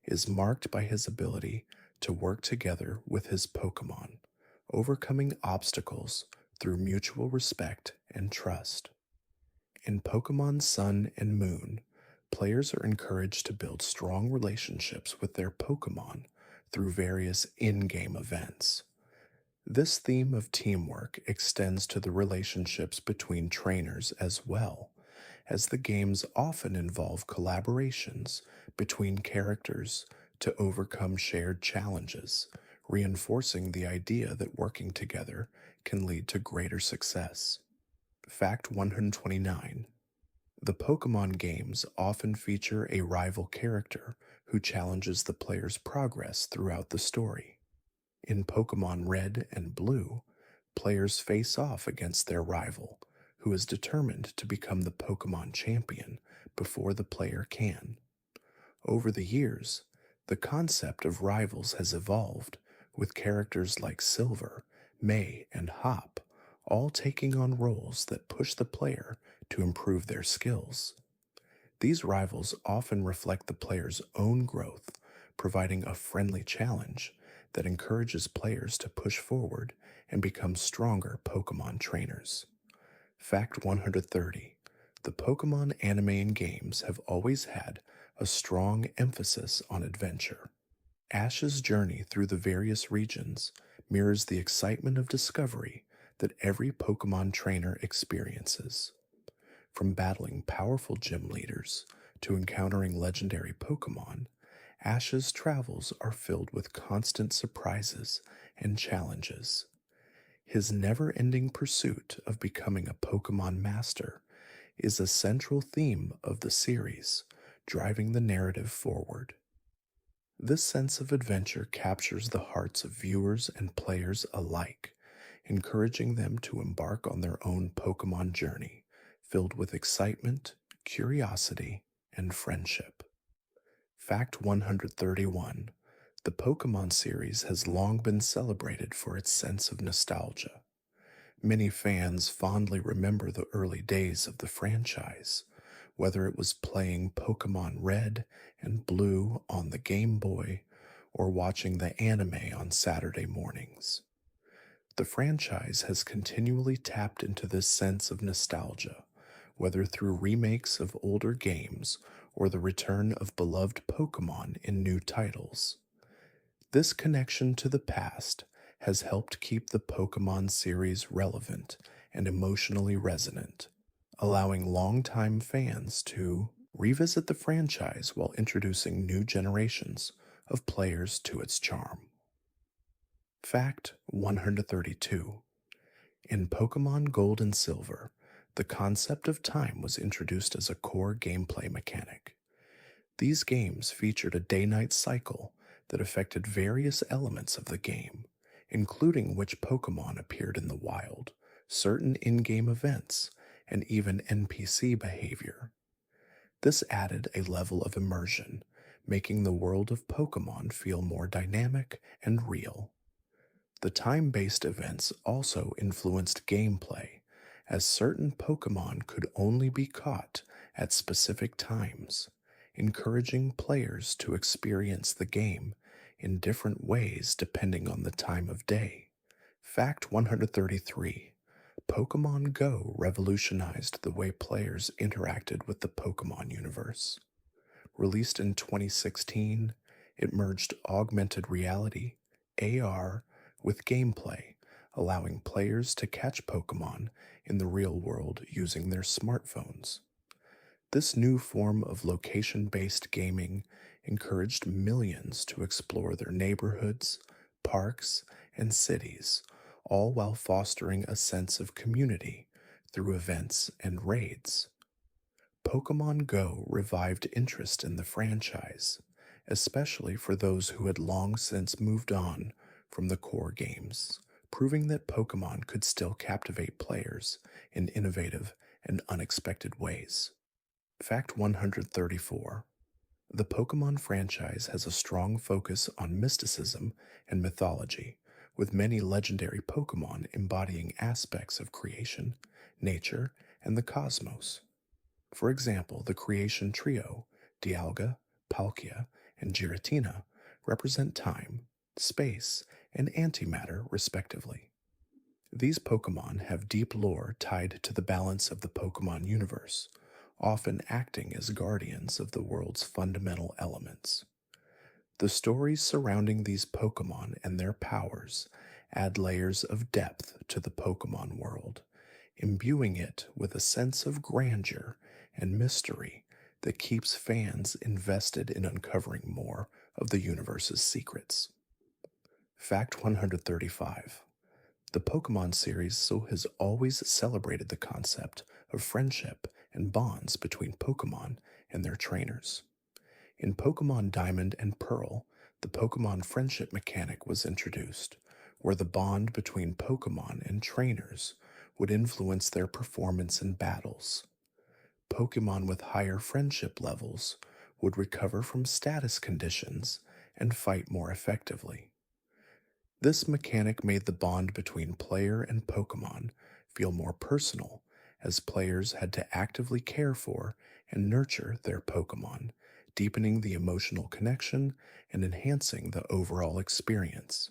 is marked by his ability to work together with his Pokemon, overcoming obstacles through mutual respect and trust. In Pokemon Sun and Moon, players are encouraged to build strong relationships with their Pokemon through various in game events. This theme of teamwork extends to the relationships between trainers as well, as the games often involve collaborations between characters to overcome shared challenges, reinforcing the idea that working together can lead to greater success. Fact 129: the Pokemon games often feature a rival character who challenges the player's progress throughout the story. In Pokemon Red and Blue, players face off against their rival, who is determined to become the Pokemon champion before the player can. Over the years, the concept of rivals has evolved, with characters like Silver, May, and Hop all taking on roles that push the player to improve their skills. These rivals often reflect the player's own growth, providing a friendly challenge that encourages players to push forward and become stronger Pokemon trainers. Fact 130: the Pokemon anime and games have always had a strong emphasis on adventure. Ash's journey through the various regions mirrors the excitement of discovery that every Pokemon trainer experiences. From battling powerful gym leaders to encountering legendary Pokemon, Ash's travels are filled with constant surprises and challenges. His never ending pursuit of becoming a Pokemon master is a central theme of the series, driving the narrative forward. This sense of adventure captures the hearts of viewers and players alike, encouraging them to embark on their own Pokemon journey, filled with excitement, curiosity, and friendship. Fact 131: the Pokemon series has long been celebrated for its sense of nostalgia. Many fans fondly remember the early days of the franchise, whether it was playing Pokemon Red and Blue on the Game Boy or watching the anime on Saturday mornings. The franchise has continually tapped into this sense of nostalgia, whether through remakes of older games or the return of beloved Pokemon in new titles. This connection to the past has helped keep the Pokemon series relevant and emotionally resonant, allowing longtime fans to revisit the franchise while introducing new generations of players to its charm. Fact 132: in Pokemon Gold and Silver, The concept of time was introduced as a core gameplay mechanic. These games featured a day night cycle that affected various elements of the game, including which Pokemon appeared in the wild, certain in game events, and even NPC behavior. This added a level of immersion, making the world of Pokemon feel more dynamic and real. The time based events also influenced gameplay, as certain Pokemon could only be caught at specific times, encouraging players to experience the game in different ways depending on the time of day. Fact 133: Pokemon Go revolutionized the way players interacted with the Pokemon universe. Released in 2016, it merged augmented reality, AR, with gameplay, allowing players to catch Pokemon in the real world using their smartphones. This new form of location based gaming encouraged millions to explore their neighborhoods, parks, and cities, all while fostering a sense of community through events and raids. Pokemon Go revived interest in the franchise, especially for those who had long since moved on from the core games, proving that Pokemon could still captivate players in innovative and unexpected ways. Fact 134: The Pokemon franchise has a strong focus on mysticism and mythology, with many legendary Pokemon embodying aspects of creation, nature, and the cosmos. For example, the creation trio, Dialga, Palkia, and Giratina, represent time, space, and antimatter, respectively. These Pokemon have deep lore tied to the balance of the Pokemon universe, often acting as guardians of the world's fundamental elements. The stories surrounding these Pokemon and their powers add layers of depth to the Pokemon world, imbuing it with a sense of grandeur and mystery that keeps fans invested in uncovering more of the universe's secrets. Fact 135: The Pokemon series has always celebrated the concept of friendship and bonds between Pokemon and their trainers. In Pokemon Diamond and Pearl, the Pokemon friendship mechanic was introduced, where the bond between Pokemon and trainers would influence their performance in battles. Pokemon with higher friendship levels would recover from status conditions and fight more effectively. This mechanic made the bond between player and Pokemon feel more personal, as players had to actively care for and nurture their Pokemon, deepening the emotional connection and enhancing the overall experience.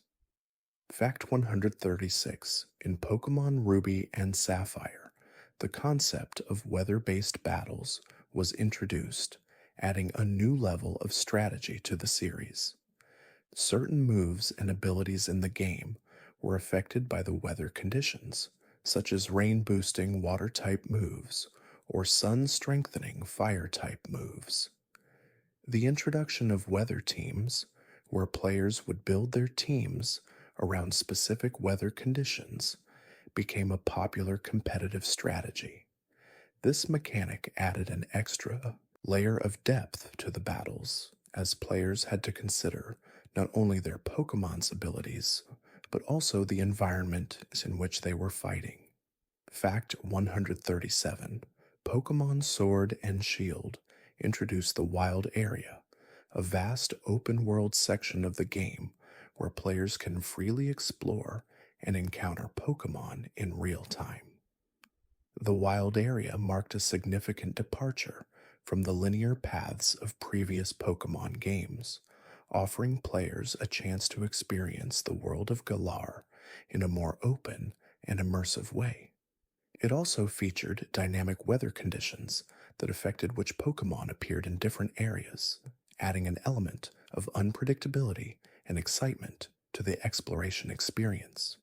Fact 136: In Pokemon Ruby and Sapphire, the concept of weather based battles was introduced, adding a new level of strategy to the series. Certain moves and abilities in the game were affected by the weather conditions, such as rain boosting water type moves or sun strengthening fire type moves. The introduction of weather teams, where players would build their teams around specific weather conditions, became a popular competitive strategy. This mechanic added an extra layer of depth to the battles, as players had to consider not only their Pokemon's abilities, but also the environment in which they were fighting. Fact 137: Pokemon Sword and Shield introduced the Wild Area, a vast open world section of the game where players can freely explore and encounter Pokemon in real time. The Wild Area marked a significant departure from the linear paths of previous Pokemon games, offering players a chance to experience the world of Galar in a more open and immersive way. It also featured dynamic weather conditions that affected which Pokemon appeared in different areas, adding an element of unpredictability and excitement to the exploration experience.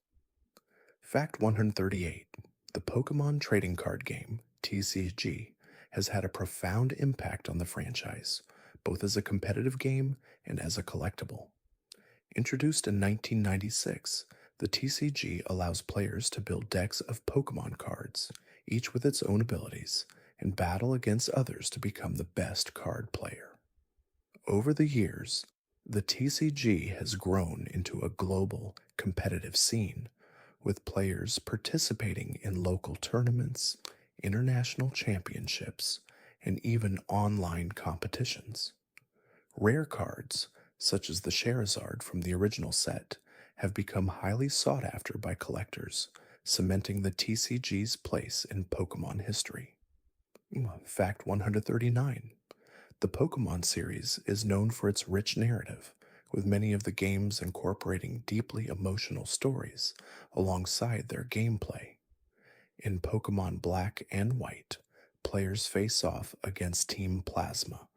Fact 138: The Pokemon trading card game, TCG, has had a profound impact on the franchise, both as a competitive game and as a collectible. Introduced in 1996, the TCG allows players to build decks of Pokemon cards, each with its own abilities, and battle against others to become the best card player. Over the years, the TCG has grown into a global competitive scene, with players participating in local tournaments, international championships, and even online competitions. Rare cards, such as the Charizard from the original set, have become highly sought after by collectors, cementing the TCG's place in Pokemon history. Fact 139. The Pokemon series is known for its rich narrative, with many of the games incorporating deeply emotional stories alongside their gameplay. In Pokemon Black and White, players face off against Team Plasma,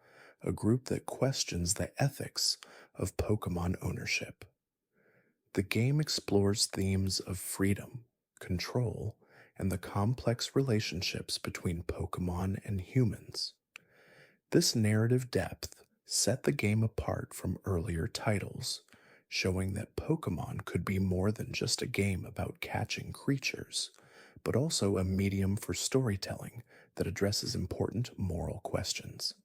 a group that questions the ethics of Pokemon ownership. The game explores themes of freedom, control, and the complex relationships between Pokemon and humans. This narrative depth set the game apart from earlier titles, showing that Pokemon could be more than just a game about catching creatures, but also a medium for storytelling that addresses important moral questions.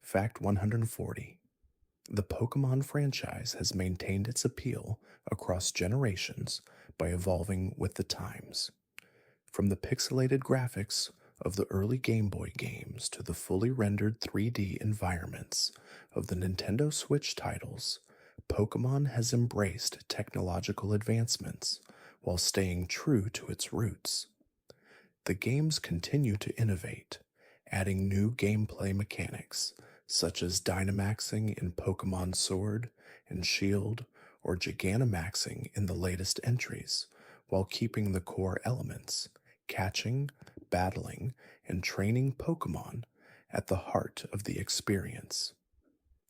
Fact 140. The Pokemon franchise has maintained its appeal across generations by evolving with the times. From the pixelated graphics of the early Game Boy games to the fully rendered 3D environments of the Nintendo Switch titles, Pokemon has embraced technological advancements while staying true to its roots. The games continue to innovate, adding new gameplay mechanics such as Dynamaxing in Pokemon Sword and Shield or Gigantamaxing in the latest entries, while keeping the core elements, catching, battling, and training Pokemon at the heart of the experience.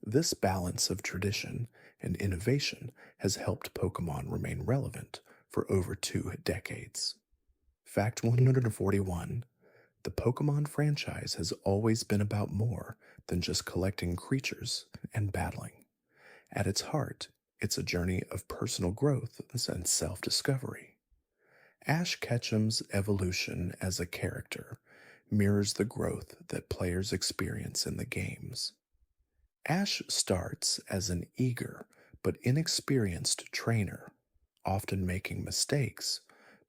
This balance of tradition and innovation has helped Pokemon remain relevant for over 2 decades. Fact 141. The Pokemon franchise has always been about more than just collecting creatures and battling. At its heart, it's a journey of personal growth and self discovery. Ash Ketchum's evolution as a character mirrors the growth that players experience in the games. Ash starts as an eager but inexperienced trainer, often making mistakes,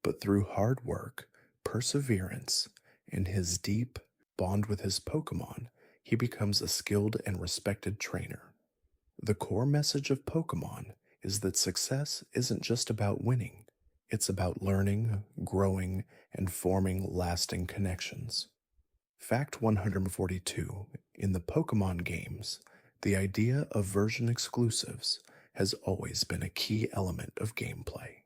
but through hard work, perseverance, and his deep bond with his Pokemon, he becomes a skilled and respected trainer. The core message of Pokemon is that success isn't just about winning, it's about learning, growing, and forming lasting connections. Fact 142. In the Pokemon games, the idea of version exclusives has always been a key element of gameplay.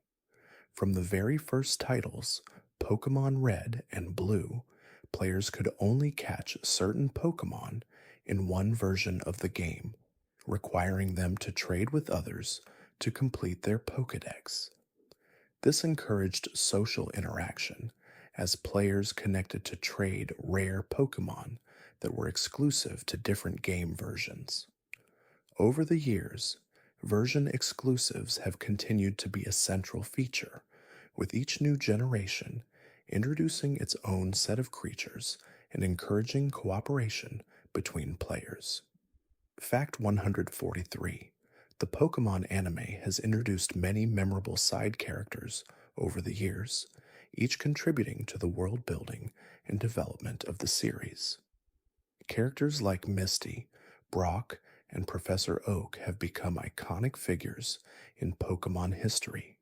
From the very first titles, Pokemon Red and Blue, players could only catch certain Pokemon in one version of the game, requiring them to trade with others to complete their Pokédex. This encouraged social interaction as players connected to trade rare Pokemon that were exclusive to different game versions. Over the years, version exclusives have continued to be a central feature, with each new generation introducing its own set of creatures and encouraging cooperation between players. Fact 143. The Pokemon anime has introduced many memorable side characters over the years, each contributing to the world building and development of the series. Characters like Misty, Brock, and Professor Oak have become iconic figures in Pokemon history.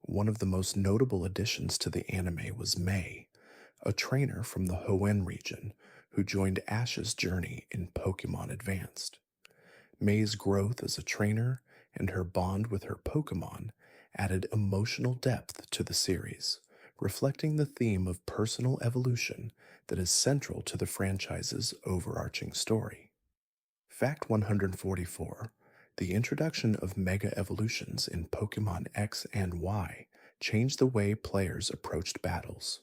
One of the most notable additions to the anime was May, a trainer from the Hoenn region who joined Ash's journey in Pokemon Advanced. May's growth as a trainer and her bond with her Pokemon added emotional depth to the series, reflecting the theme of personal evolution that is central to the franchise's overarching story. Fact 144. The introduction of Mega Evolutions in Pokemon X and Y changed the way players approached battles.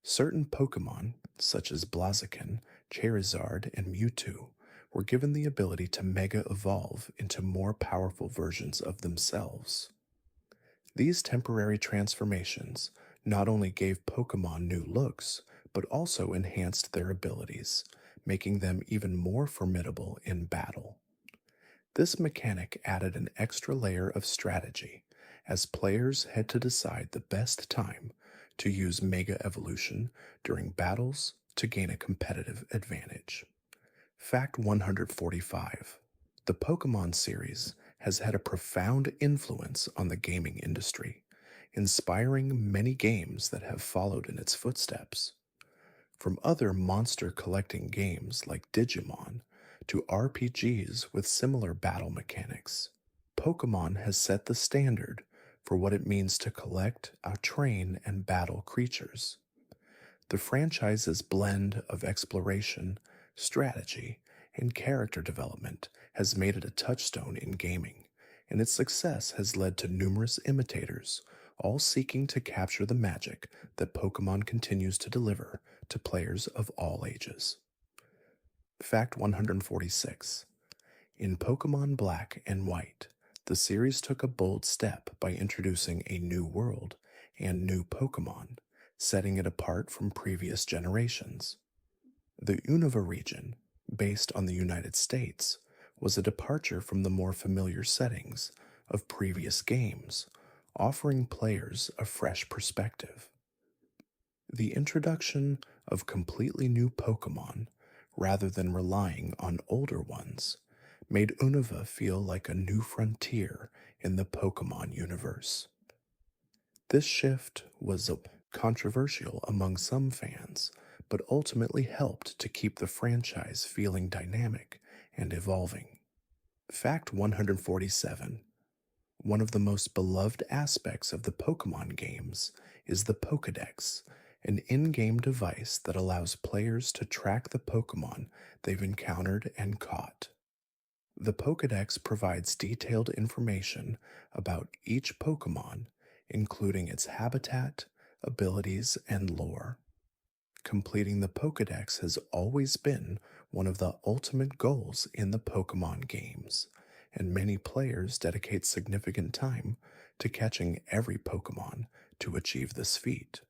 Certain Pokemon, such as Blaziken, Charizard, and Mewtwo, were given the ability to Mega Evolve into more powerful versions of themselves. These temporary transformations not only gave Pokemon new looks, but also enhanced their abilities, making them even more formidable in battle. This mechanic added an extra layer of strategy, as players had to decide the best time to use Mega Evolution during battles to gain a competitive advantage. Fact 145. The Pokemon series has had a profound influence on the gaming industry, inspiring many games that have followed in its footsteps. From other monster collecting games like Digimon to RPGs with similar battle mechanics, Pokemon has set the standard for what it means to collect, train, and battle creatures. The franchise's blend of exploration, strategy, and character development has made it a touchstone in gaming, and its success has led to numerous imitators, all seeking to capture the magic that Pokemon continues to deliver to players of all ages. Fact 146. In Pokemon Black and White, the series took a bold step by introducing a new world and new Pokemon, setting it apart from previous generations. The Unova region, based on the United States, was a departure from the more familiar settings of previous games, offering players a fresh perspective. The introduction of completely new Pokemon, rather than relying on older ones, made Unova feel like a new frontier in the Pokemon universe. This shift was controversial among some fans, but ultimately helped to keep the franchise feeling dynamic and evolving. Fact 147. One of the most beloved aspects of the Pokemon games is the Pokédex, an in game device that allows players to track the Pokemon they've encountered and caught. The Pokédex provides detailed information about each Pokemon, including its habitat, abilities, and lore. Completing the Pokédex has always been one of the ultimate goals in the Pokemon games, and many players dedicate significant time to catching every Pokemon to achieve this feat.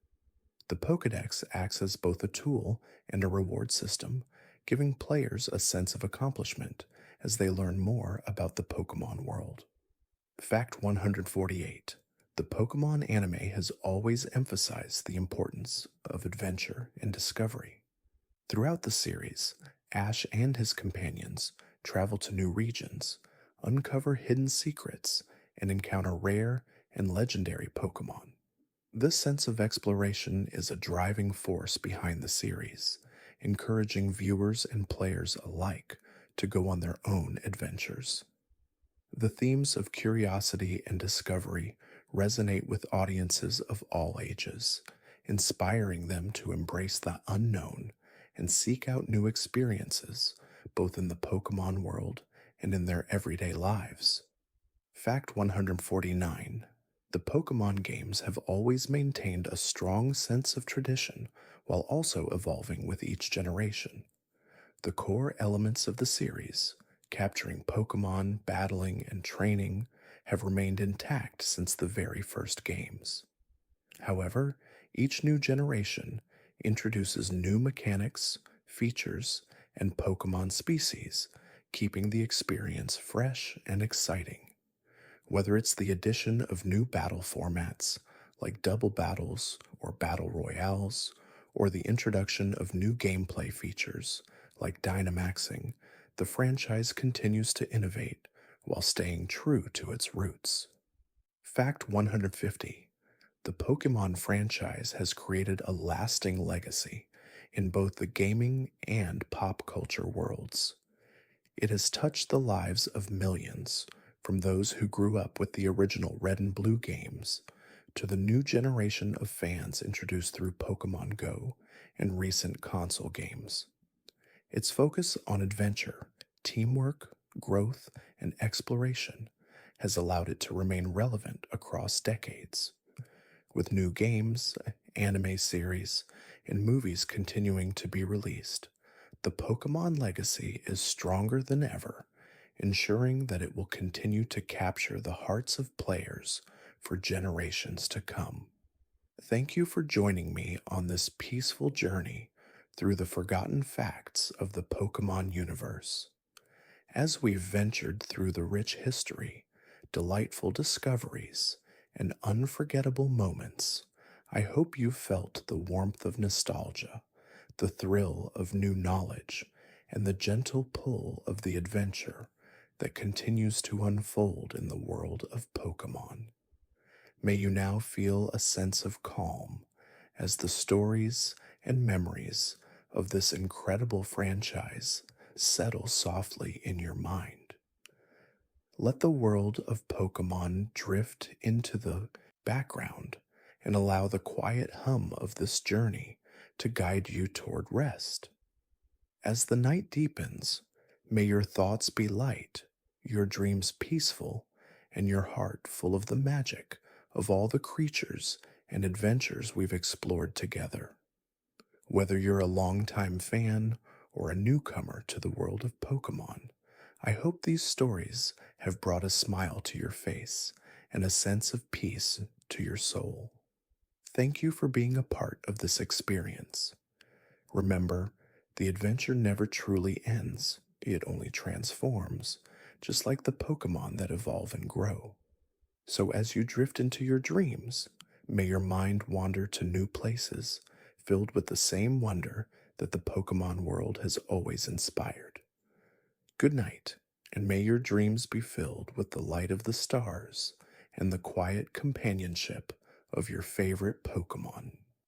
The Pokédex acts as both a tool and a reward system, giving players a sense of accomplishment as they learn more about the Pokemon world. Fact 148. The Pokemon anime has always emphasized the importance of adventure and discovery. Throughout the series, Ash and his companions travel to new regions, uncover hidden secrets, and encounter rare and legendary Pokemon. This sense of exploration is a driving force behind the series, encouraging viewers and players alike to go on their own adventures. The themes of curiosity and discovery resonate with audiences of all ages, inspiring them to embrace the unknown and seek out new experiences, both in the Pokemon world and in their everyday lives. Fact 149. The Pokemon games have always maintained a strong sense of tradition while also evolving with each generation. The core elements of the series, capturing Pokemon, battling, and training, have remained intact since the very first games. However, each new generation introduces new mechanics, features, and Pokemon species, keeping the experience fresh and exciting. Whether it's the addition of new battle formats like double battles or battle royales, or the introduction of new gameplay features like Dynamaxing, the franchise continues to innovate while staying true to its roots. Fact 150. The Pokemon franchise has created a lasting legacy in both the gaming and pop culture worlds. It has touched the lives of millions, from those who grew up with the original Red and Blue games to the new generation of fans introduced through Pokemon Go and recent console games. Its focus on adventure, teamwork, growth, and exploration has allowed it to remain relevant across decades. With new games, anime series, and movies continuing to be released, the Pokemon legacy is stronger than ever, ensuring that it will continue to capture the hearts of players for generations to come. Thank you for joining me on this peaceful journey through the forgotten facts of the Pokemon universe. As we've ventured through the rich history, delightful discoveries, and unforgettable moments, I hope you felt the warmth of nostalgia, the thrill of new knowledge, and the gentle pull of the adventure that continues to unfold in the world of Pokemon. May you now feel a sense of calm as the stories and memories of this incredible franchise settle softly in your mind. Let the world of Pokemon drift into the background and allow the quiet hum of this journey to guide you toward rest. As the night deepens, may your thoughts be light, your dreams peaceful, and your heart full of the magic of all the creatures and adventures we've explored together. Whether you're a longtime fan or a newcomer to the world of Pokemon, I hope these stories have brought a smile to your face and a sense of peace to your soul. Thank you for being a part of this experience. Remember, the adventure never truly ends, it only transforms, just like the Pokemon that evolve and grow. So as you drift into your dreams, may your mind wander to new places, filled with the same wonder that the Pokemon world has always inspired. Good night, and may your dreams be filled with the light of the stars and the quiet companionship of your favorite Pokemon.